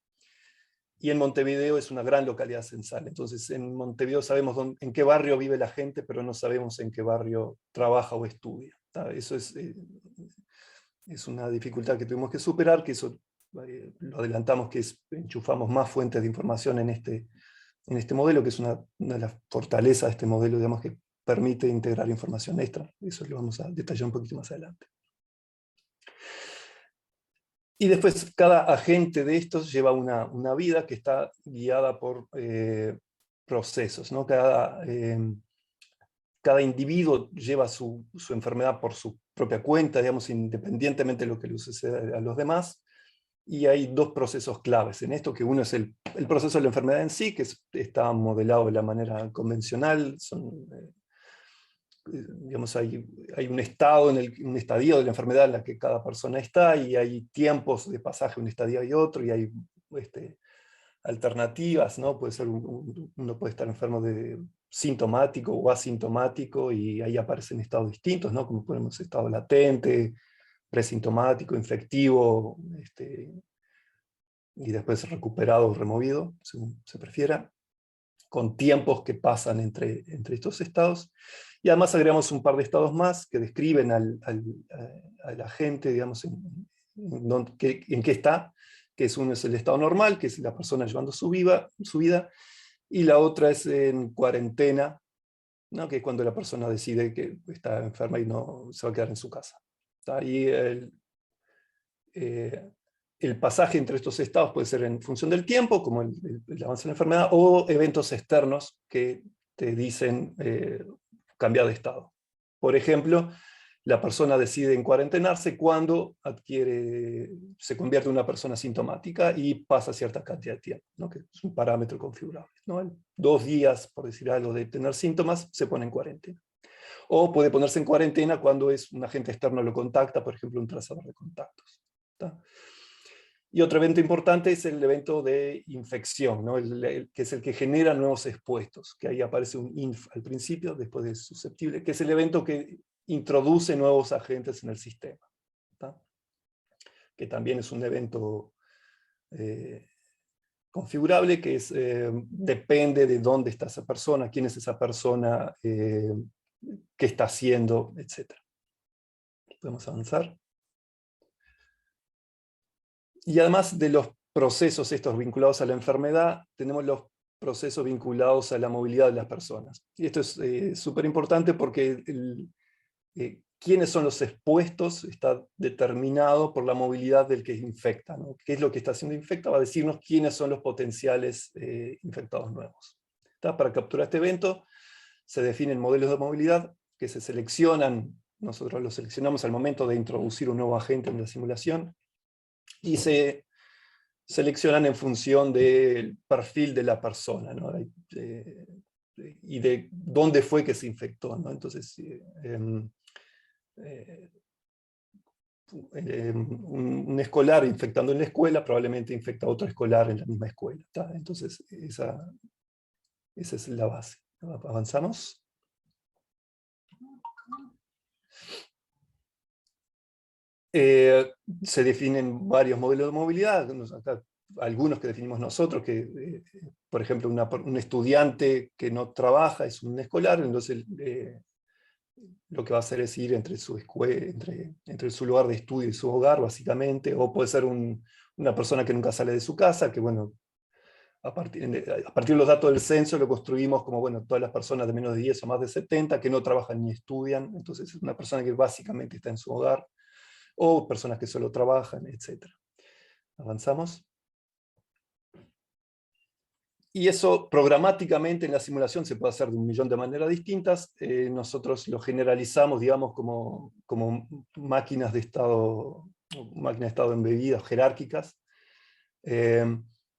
y en Montevideo es una gran localidad censal. Entonces en Montevideo sabemos en qué barrio vive la gente, pero no sabemos en qué barrio trabaja o estudia. Eso es una dificultad que tuvimos que superar, que eso lo adelantamos, que enchufamos más fuentes de información en este modelo, que es una de las fortalezas de este modelo, digamos, que permite integrar información extra. Eso lo vamos a detallar un poquito más adelante. Y después cada agente de estos lleva una vida que está guiada por procesos, ¿no? Cada individuo lleva su enfermedad por su propia cuenta, digamos, independientemente de lo que le suceda a los demás. Y hay dos procesos claves en esto, que uno es el proceso de la enfermedad en sí, que está modelado de la manera convencional. Digamos, hay un estado, un estadio de la enfermedad en la que cada persona está, y hay tiempos de pasaje de un estadio y otro, y hay alternativas, ¿no? Puede ser uno puede estar enfermo de sintomático o asintomático, y ahí aparecen estados distintos, ¿no? Como ponemos estado latente, presintomático, infectivo, y después recuperado o removido, según se prefiera, con tiempos que pasan entre estos estados. Y además agregamos un par de estados más que describen a la gente, digamos, en qué está, que uno es el estado normal, que es la persona llevando su vida, y la otra es en cuarentena, ¿no? Que es cuando la persona decide que está enferma y no se va a quedar en su casa. Y el pasaje entre estos estados puede ser en función del tiempo, como el avance de la enfermedad, o eventos externos que te dicen cambiar de estado. Por ejemplo, la persona decide en cuarentenarse cuando se convierte en una persona sintomática y pasa cierta cantidad de tiempo, ¿no? Que es un parámetro configurable, ¿no? En 2 días, por decir algo, de tener síntomas, se pone en cuarentena. O puede ponerse en cuarentena cuando un agente externo lo contacta, por ejemplo, un trazador de contactos. ¿Tá? Y otro evento importante es el evento de infección, ¿no? Que es el que genera nuevos expuestos, que ahí aparece un inf al principio, después de susceptible, que es el evento que introduce nuevos agentes en el sistema, ¿tá? Que también es un evento configurable, que depende de dónde está esa persona, quién es esa persona, qué está haciendo, etc. Podemos avanzar. Y además de los procesos estos vinculados a la enfermedad, tenemos los procesos vinculados a la movilidad de las personas. Y esto es súper importante porque quiénes son los expuestos está determinado por la movilidad del que infecta, ¿no? ¿Qué es lo que está haciendo infecta? Va a decirnos quiénes son los potenciales infectados nuevos. ¿Está? Para capturar este evento se definen modelos de movilidad que se seleccionan, nosotros los seleccionamos al momento de introducir un nuevo agente en la simulación, y se seleccionan en función del perfil de la persona, ¿no? Y de dónde fue que se infectó, ¿no? Entonces, un escolar infectando en la escuela probablemente infecta a otro escolar en la misma escuela, ¿tá? Entonces, esa es la base. ¿Avanzamos? Se definen varios modelos de movilidad, acá algunos que definimos nosotros, que por ejemplo un estudiante que no trabaja es un escolar, entonces lo que va a hacer es ir entre su lugar de estudio y su hogar, básicamente, o puede ser una persona que nunca sale de su casa, que bueno, a partir de los datos del censo lo construimos como, bueno, todas las personas de menos de 10 o más de 70 que no trabajan ni estudian, entonces es una persona que básicamente está en su hogar, o personas que solo trabajan, etc. ¿Avanzamos? Y eso programáticamente en la simulación se puede hacer de un millón de maneras distintas. Nosotros lo generalizamos, digamos, como máquinas de estado embebidas, jerárquicas,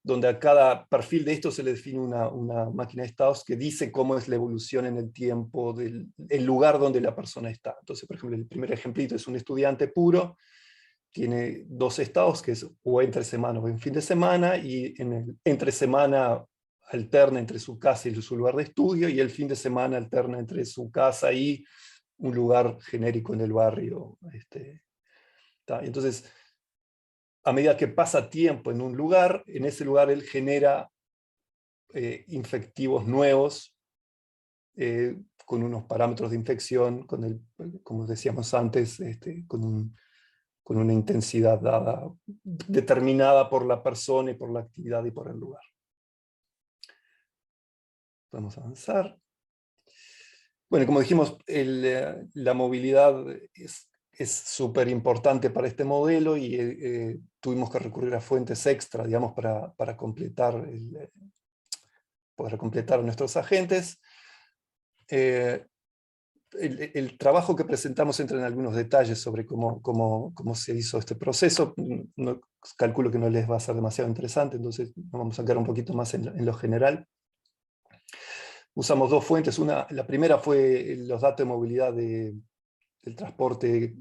donde a cada perfil de esto se le define una máquina de estados que dice cómo es la evolución en el tiempo del lugar donde la persona está. Entonces, por ejemplo, el primer ejemplito es un estudiante puro, tiene dos estados, que es o entre semana o en fin de semana, y en el entre semana alterna entre su casa y su lugar de estudio, y el fin de semana alterna entre su casa y un lugar genérico en el barrio. Entonces, a medida que pasa tiempo en un lugar, en ese lugar él genera infectivos nuevos, con unos parámetros de infección, como decíamos antes, con una intensidad dada, determinada por la persona y por la actividad y por el lugar. Podemos avanzar. Bueno, como dijimos, la movilidad es súper importante para este modelo, y tuvimos que recurrir a fuentes extra, digamos, para completar a nuestros agentes. El trabajo que presentamos entra en algunos detalles sobre cómo se hizo este proceso. Calculo que no les va a ser demasiado interesante, entonces nos vamos a quedar un poquito más en lo general. Usamos dos fuentes. La primera fue los datos de movilidad del transporte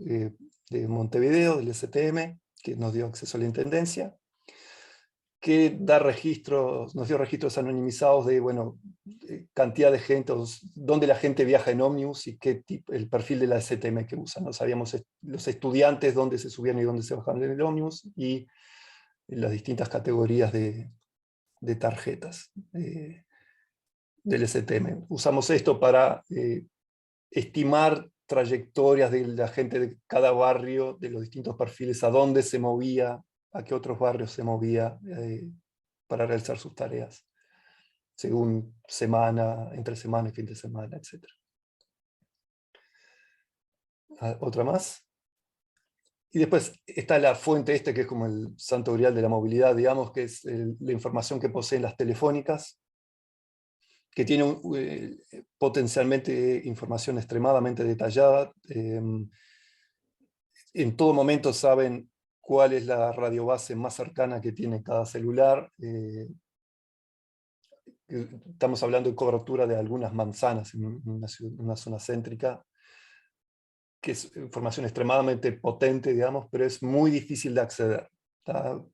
de Montevideo, del STM, que nos dio acceso a la intendencia, que nos dio registros anonimizados de, bueno, cantidad de gente, dónde la gente viaja en ómnibus y qué tipo, el perfil de la STM que usan. No sabíamos los estudiantes dónde se subían y dónde se bajaban en el ómnibus, y las distintas categorías de tarjetas del STM. Usamos esto para estimar trayectorias de la gente de cada barrio, de los distintos perfiles, a dónde se movía, a qué otros barrios se movía para realizar sus tareas, según semana, entre semana y fin de semana, etc. Otra más. Y después está la fuente que es como el santo grial de la movilidad, digamos, que es la información que poseen las telefónicas, que tiene potencialmente información extremadamente detallada. En todo momento saben cuál es la radiobase más cercana que tiene cada celular. Estamos hablando de cobertura de algunas manzanas en una zona céntrica, que es información extremadamente potente, digamos, pero es muy difícil de acceder.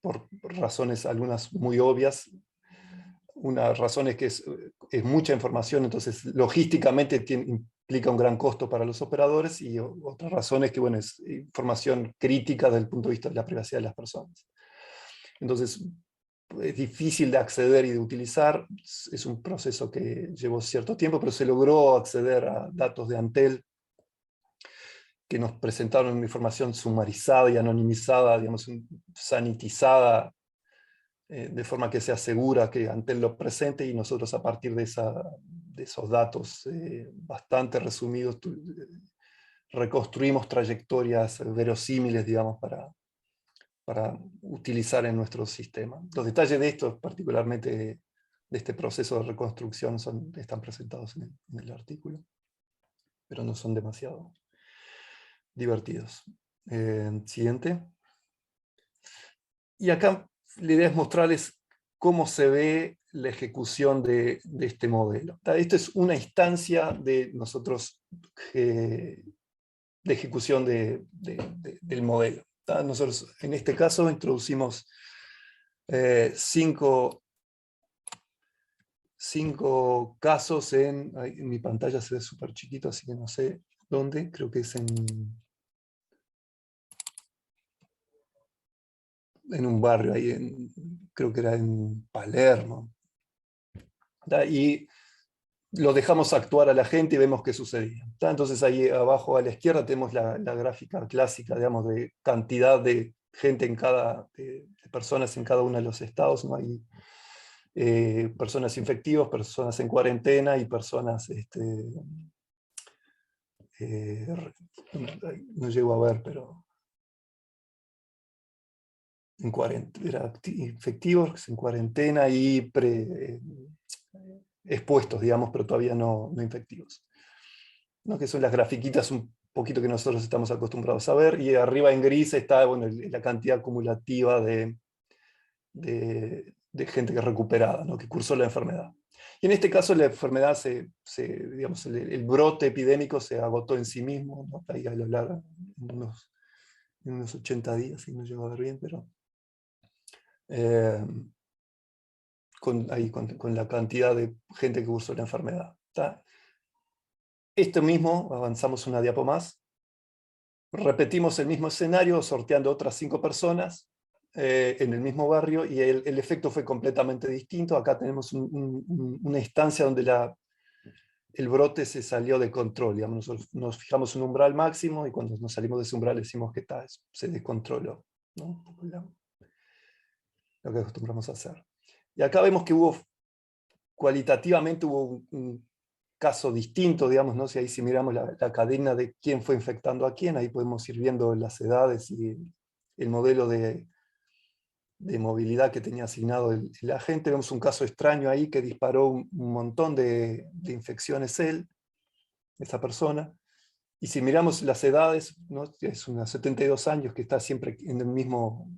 por razones algunas muy obvias. Una razón es que es mucha información, entonces logísticamente implica un gran costo para los operadores, y otra razón es que bueno, es información crítica desde el punto de vista de la privacidad de las personas. Entonces es difícil de acceder y de utilizar, es un proceso que llevó cierto tiempo, pero se logró acceder a datos de Antel que nos presentaron una información sumarizada y anonimizada, digamos, sanitizada, de forma que se asegura que Antel lo presente, y nosotros a partir de esos datos bastante resumidos reconstruimos trayectorias verosímiles, digamos, para utilizar en nuestro sistema. Los detalles de esto, particularmente de este proceso de reconstrucción, están presentados en el artículo, pero no son demasiado divertidos. Siguiente. Y acá la idea es mostrarles cómo se ve la ejecución de este modelo. Esta es una instancia de nosotros de ejecución del modelo. Nosotros en este caso introducimos 5 casos en mi pantalla se ve súper chiquito, así que no sé dónde, creo que es en un barrio, ahí creo que era en Palermo. Y lo dejamos actuar a la gente y vemos qué sucedía. Entonces ahí abajo a la izquierda tenemos la gráfica clásica, digamos, de cantidad de gente de personas en cada uno de los estados, ¿no? Hay personas infectivas, personas en cuarentena y personas, no llego a ver, pero infectivos en cuarentena y expuestos, digamos, pero todavía no infectivos, ¿no? Que son las grafiquitas un poquito que nosotros estamos acostumbrados a ver, y arriba en gris está bueno, la cantidad acumulativa de gente que es recuperada, ¿no? Que cursó la enfermedad. Y en este caso la enfermedad, digamos, el brote epidémico se agotó en sí mismo, ¿no? Ahí a lo largo, en unos 80 días, si no llego a ver bien, pero con la cantidad de gente que cursó la enfermedad. Esto mismo, avanzamos una diapo más, repetimos el mismo escenario sorteando otras 5 personas en el mismo barrio, y el efecto fue completamente distinto. Acá tenemos una instancia donde el brote se salió de control. Digamos, nosotros nos fijamos un umbral máximo, y cuando nos salimos de ese umbral decimos que se descontroló, ¿no? Lo que acostumbramos a hacer. Y acá vemos que cualitativamente hubo un caso distinto, digamos, ¿no? Si miramos la cadena de quién fue infectando a quién, ahí podemos ir viendo las edades y el modelo de movilidad que tenía asignado el agente. Vemos un caso extraño ahí que disparó un montón de infecciones esa persona. Y si miramos las edades, ¿no? Es unos 72 años que está siempre en el mismo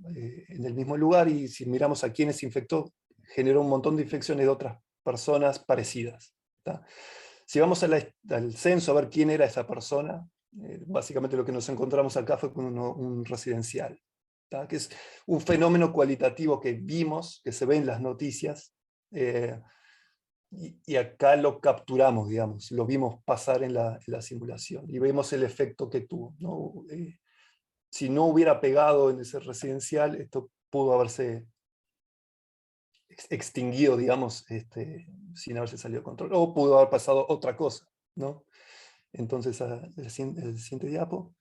lugar, y si miramos a quienes infectó, generó un montón de infecciones de otras personas parecidas. Si vamos al censo a ver quién era esa persona, básicamente lo que nos encontramos acá fue con un residencial, que es un fenómeno cualitativo que vimos, que se ve en las noticias, y acá lo capturamos, digamos, lo vimos pasar en la simulación, y vemos el efecto que tuvo, ¿no? Si no hubiera pegado en ese residencial, esto pudo haberse extinguido, digamos, sin haberse salido de control, o pudo haber pasado otra cosa, ¿no? Entonces, el siguiente diapo.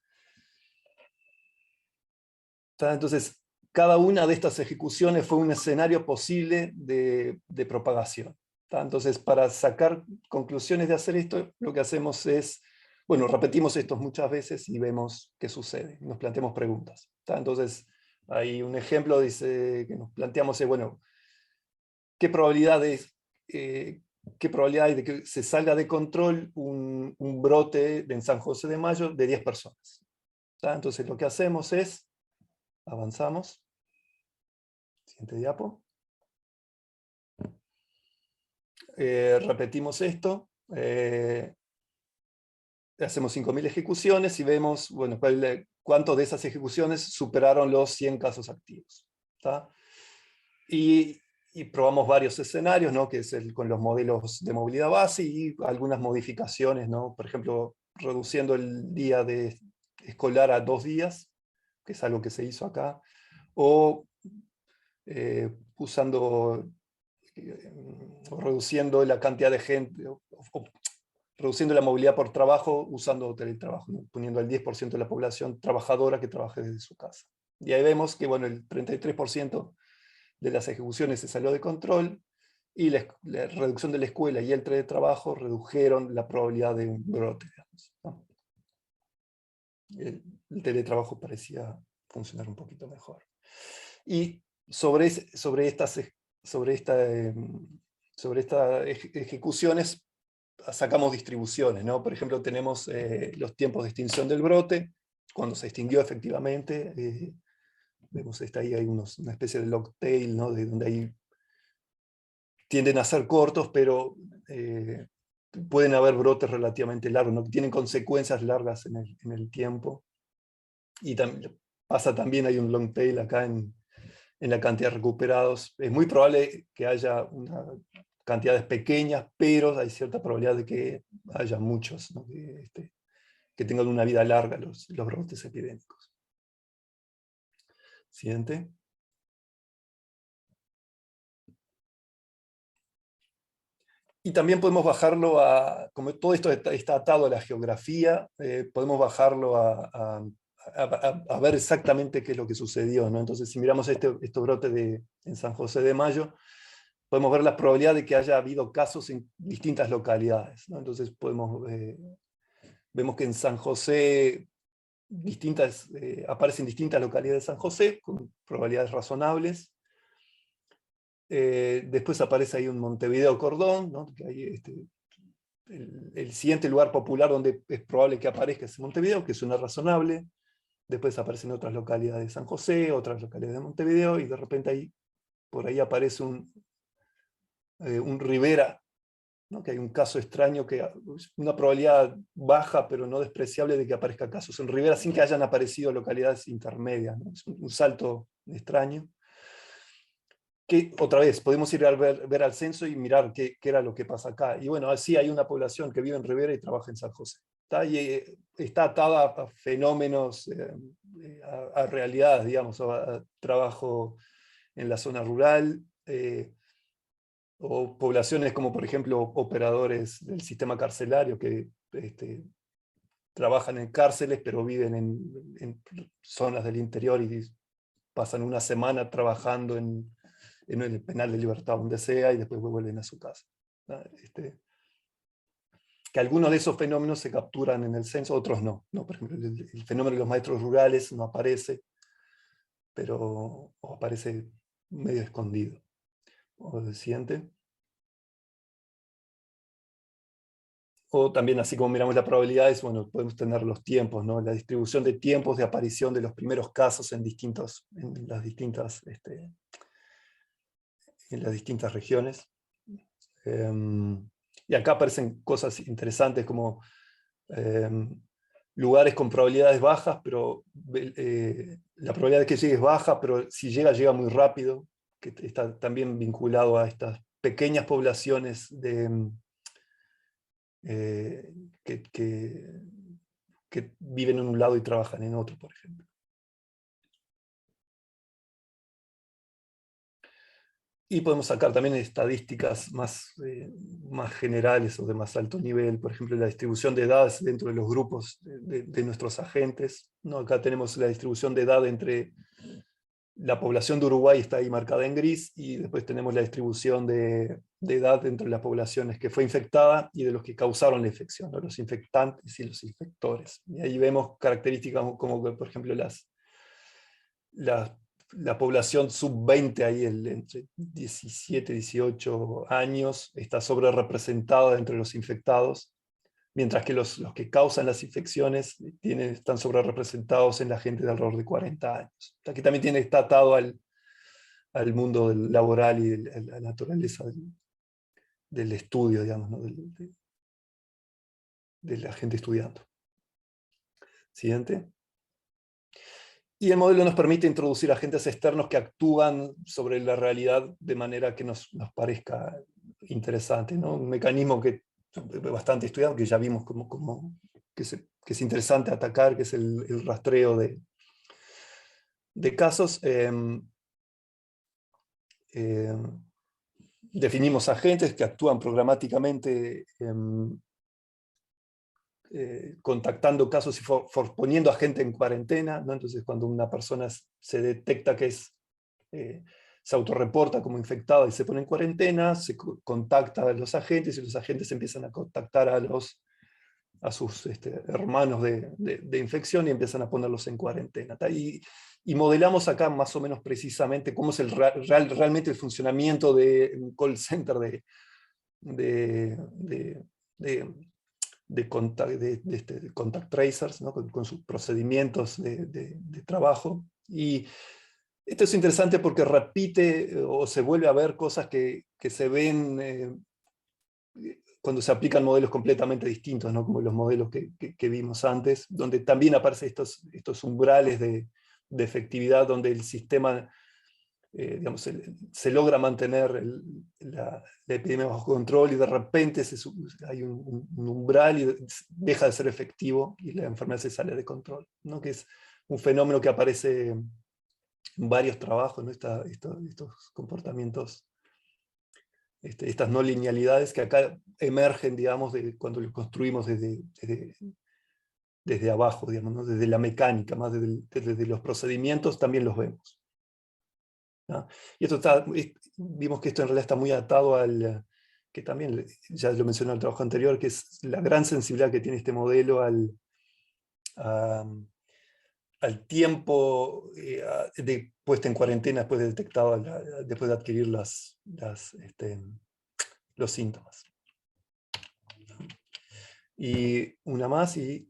Entonces, cada una de estas ejecuciones fue un escenario posible de propagación. Entonces, para sacar conclusiones de hacer esto, lo que hacemos es, bueno, repetimos esto muchas veces y vemos qué sucede, nos planteamos preguntas. Entonces, hay un ejemplo, dice, que nos planteamos, bueno, ¿qué probabilidad hay de que se salga de control un brote en San José de Mayo de 10 personas? Entonces lo que hacemos es, avanzamos, siguiente diapo, repetimos esto, hacemos 5.000 ejecuciones y vemos, bueno, cuántos de esas ejecuciones superaron los 100 casos activos. ¿está? Y probamos varios escenarios, ¿no? Que es con los modelos de movilidad base y algunas modificaciones, ¿no? Por ejemplo, reduciendo el día escolar a 2 días, que es algo que se hizo acá, o reduciendo la cantidad de gente, o reduciendo la movilidad por trabajo usando teletrabajo, ¿no? Poniendo al 10% de la población trabajadora que trabaje desde su casa. Y ahí vemos que bueno, el 33% de las ejecuciones se salió de control, y la reducción de la escuela y el teletrabajo redujeron la probabilidad de un brote, digamos, ¿no? El teletrabajo parecía funcionar un poquito mejor. Y sobre estas ejecuciones sacamos distribuciones, ¿no? Por ejemplo, tenemos los tiempos de extinción del brote, cuando se extinguió efectivamente. Vemos ahí hay una especie de long tail, ¿no? De donde ahí tienden a ser cortos, pero pueden haber brotes relativamente largos, ¿no? Que tienen consecuencias largas en el tiempo. Y pasa también, hay un long tail acá en la cantidad de recuperados. Es muy probable que haya cantidades pequeñas, pero hay cierta probabilidad de que haya muchos, ¿no? Que tengan una vida larga los brotes epidémicos. Siguiente. Y también podemos bajarlo como todo esto está atado a la geografía, podemos bajarlo a ver exactamente qué es lo que sucedió, ¿no? Entonces, si miramos estos brotes en San José de Mayo, podemos ver la probabilidad de que haya habido casos en distintas localidades, ¿no? Entonces vemos que en San José aparecen distintas localidades de San José, con probabilidades razonables. Después aparece ahí un Montevideo Cordón, ¿no? Que hay el siguiente lugar popular donde es probable que aparezca es Montevideo, que suena razonable. Después aparecen otras localidades de San José, otras localidades de Montevideo, y de repente por ahí aparece un Rivera, ¿no? Que hay un caso extraño, una probabilidad baja pero no despreciable de que aparezca casos en Rivera sin que hayan aparecido localidades intermedias, ¿no? Es un salto extraño. Que otra vez podemos ir a ver al censo y mirar qué era lo que pasa acá. Y bueno, así hay una población que vive en Rivera y trabaja en San José. Está atada a fenómenos, a realidades, digamos, a trabajo en la zona rural, o poblaciones como por ejemplo operadores del sistema carcelario que trabajan en cárceles pero viven en zonas del interior y pasan una semana trabajando en el penal de Libertad, donde sea, y después vuelven a su casa. Que algunos de esos fenómenos se capturan en el censo, otros no. Por ejemplo, el fenómeno de los maestros rurales no aparece, o aparece medio escondido. O el siguiente. O también, así como miramos las probabilidades, bueno, podemos tener los tiempos, ¿no? La distribución de tiempos de aparición de los primeros casos en las distintas regiones. Y acá aparecen cosas interesantes como lugares con probabilidades bajas, pero la probabilidad de que llegue es baja, pero si llega muy rápido, que está también vinculado a estas pequeñas poblaciones que viven en un lado y trabajan en otro, por ejemplo. Y podemos sacar también estadísticas más generales o de más alto nivel, por ejemplo, la distribución de edades dentro de los grupos de nuestros agentes, ¿no? Acá tenemos la distribución de edad entre la población de Uruguay, está ahí marcada en gris, y después tenemos la distribución de edad dentro de las poblaciones que fue infectada y de los que causaron la infección, ¿no? Los infectantes y los infectores. Y ahí vemos características como, por ejemplo, la población sub-20, ahí entre 17 y 18 años, está sobre representada entre los infectados, mientras que los que causan las infecciones están sobre representados en la gente de alrededor de 40 años. Aquí también está atado al mundo laboral y a la naturaleza del estudio, digamos, ¿no? de la gente estudiando. Siguiente. Y el modelo nos permite introducir agentes externos que actúan sobre la realidad de manera que nos parezca interesante, ¿no? Un mecanismo que bastante estudiado, que ya vimos que es interesante atacar, que es el rastreo de casos. Definimos agentes que actúan programáticamente contactando casos y poniendo a gente en cuarentena, ¿no? Entonces cuando una persona se detecta que se autorreporta como infectada y se pone en cuarentena, se contacta a los agentes y los agentes empiezan a contactar a sus hermanos de infección y empiezan a ponerlos en cuarentena. Y modelamos acá más o menos precisamente cómo es realmente el funcionamiento de un call center de contact tracers, ¿no? con sus procedimientos de trabajo. Y esto es interesante porque repite o se vuelve a ver cosas que se ven cuando se aplican modelos completamente distintos, ¿no? Como los modelos que vimos antes, donde también aparecen estos umbrales de efectividad, donde el sistema digamos, se logra mantener la epidemia bajo control y de repente hay un umbral y deja de ser efectivo y la enfermedad se sale de control, ¿no? Que es un fenómeno que aparece en varios trabajos, ¿no? Estos comportamientos, estas no linealidades que acá emergen, digamos, cuando los construimos desde abajo, digamos, ¿no? Desde la mecánica, más desde los procedimientos también los vemos, ¿no? Y esto vimos que esto en realidad está muy atado que también ya lo mencioné en el trabajo anterior, que es la gran sensibilidad que tiene este modelo al tiempo de puesta en cuarentena después de detectado, después de adquirir los síntomas. Y una más y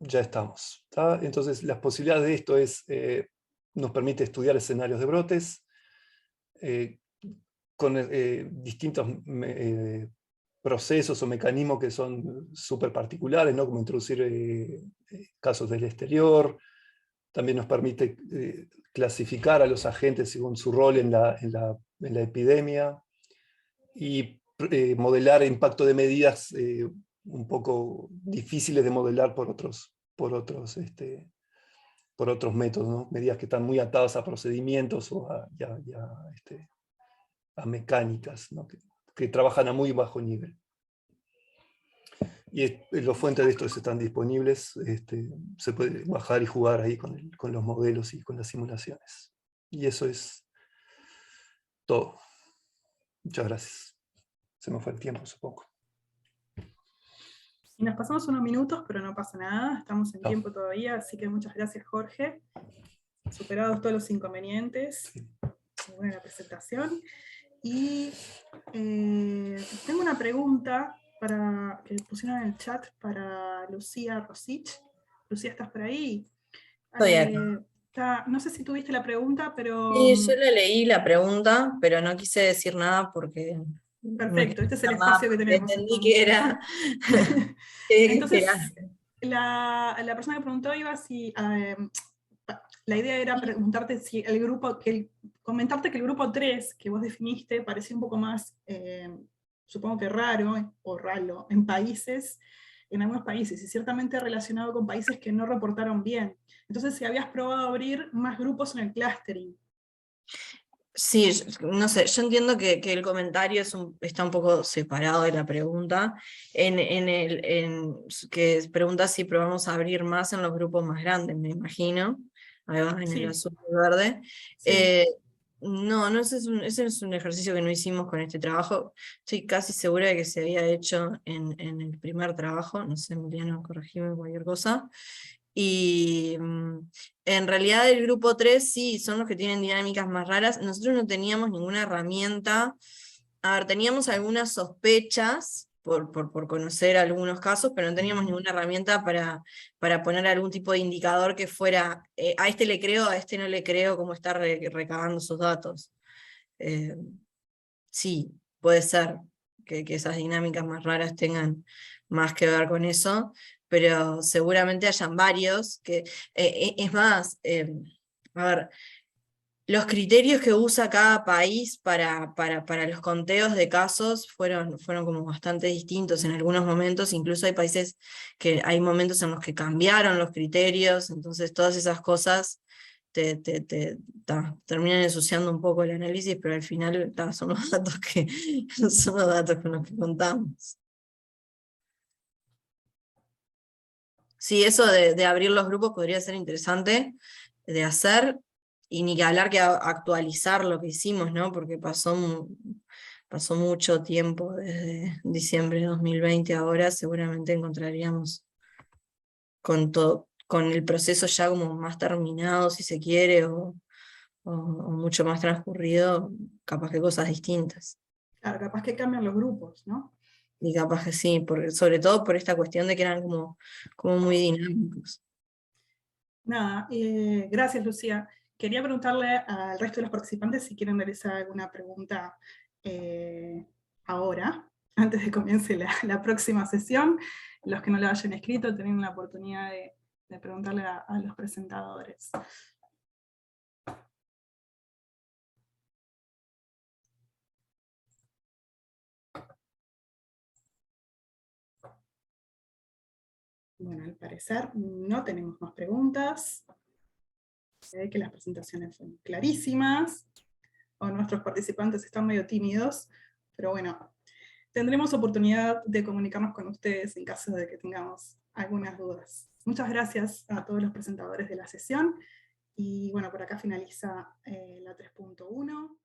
ya estamos, ¿tá? Entonces las posibilidades de esto nos permite estudiar escenarios de brotes, con distintos procesos o mecanismos que son súper particulares, ¿no? Como introducir casos del exterior. También nos permite clasificar a los agentes según su rol en la epidemia y modelar impacto de medidas un poco difíciles de modelar por otros métodos, ¿no? Medidas que están muy atadas a procedimientos o a mecánicas, ¿no? que trabajan a muy bajo nivel. Y las fuentes de estos están disponibles, se puede bajar y jugar ahí con los modelos y con las simulaciones. Y eso es todo. Muchas gracias. Se me fue el tiempo, supongo. Y nos pasamos unos minutos, pero no pasa nada, estamos en tiempo todavía, así que muchas gracias, Jorge. Superados todos los inconvenientes, Sí. Buena la presentación. Y tengo una pregunta que pusieron en el chat para Lucía Rosich. Lucía, ¿estás por ahí? Estoy acá. No sé si tuviste la pregunta, pero... Sí, yo le leí la pregunta, pero no quise decir nada porque... Perfecto, este es el espacio que tenemos. Entendí que era... Entonces, la persona que preguntó iba si... la idea era preguntarte si el grupo, comentarte que el grupo 3 que vos definiste parecía un poco más, supongo que raro en algunos países, y ciertamente relacionado con países que no reportaron bien. Entonces, si habías probado abrir más grupos en el clustering. Sí, no sé, yo entiendo que el comentario está un poco separado de la pregunta, que pregunta si probamos a abrir más en los grupos más grandes, me imagino, ahí va, en Sí. el azul y verde. Sí. No, ese es un ejercicio que no hicimos con este trabajo, estoy casi segura de que se había hecho en el primer trabajo, no sé, Emiliano, corregime cualquier cosa. Y en realidad el grupo 3 sí, son los que tienen dinámicas más raras. Nosotros no teníamos ninguna herramienta. A ver, teníamos algunas sospechas por conocer algunos casos, pero no teníamos ninguna herramienta para poner algún tipo de indicador que fuera, a este le creo, a este no le creo, cómo está recabando sus datos. Sí, puede ser que esas dinámicas más raras tengan más que ver con eso, pero seguramente hayan varios que, es más, A ver, los criterios que usa cada país para los conteos de casos fueron como bastante distintos en algunos momentos, incluso hay países que hay momentos en los que cambiaron los criterios, entonces todas esas cosas terminan ensuciando un poco el análisis, pero al final son los datos son los datos con los que contamos. Sí, eso de abrir los grupos podría ser interesante de hacer, y ni que hablar que actualizar lo que hicimos, ¿no? Porque pasó mucho tiempo desde diciembre de 2020 ahora, seguramente encontraríamos con el proceso ya como más terminado, si se quiere, o mucho más transcurrido, capaz que cosas distintas. Claro, capaz que cambian los grupos, ¿no? Y capaz que sí, sobre todo por esta cuestión de que eran como muy dinámicos. Nada, gracias Lucía. Quería preguntarle al resto de los participantes si quieren realizar alguna pregunta ahora, antes de que comience la próxima sesión. Los que no la hayan escrito tienen la oportunidad de preguntarle a los presentadores. Bueno, al parecer no tenemos más preguntas. Se ve que las presentaciones son clarísimas, o nuestros participantes están medio tímidos, pero bueno, tendremos oportunidad de comunicarnos con ustedes en caso de que tengamos algunas dudas. Muchas gracias a todos los presentadores de la sesión, y bueno, por acá finaliza la 3.1.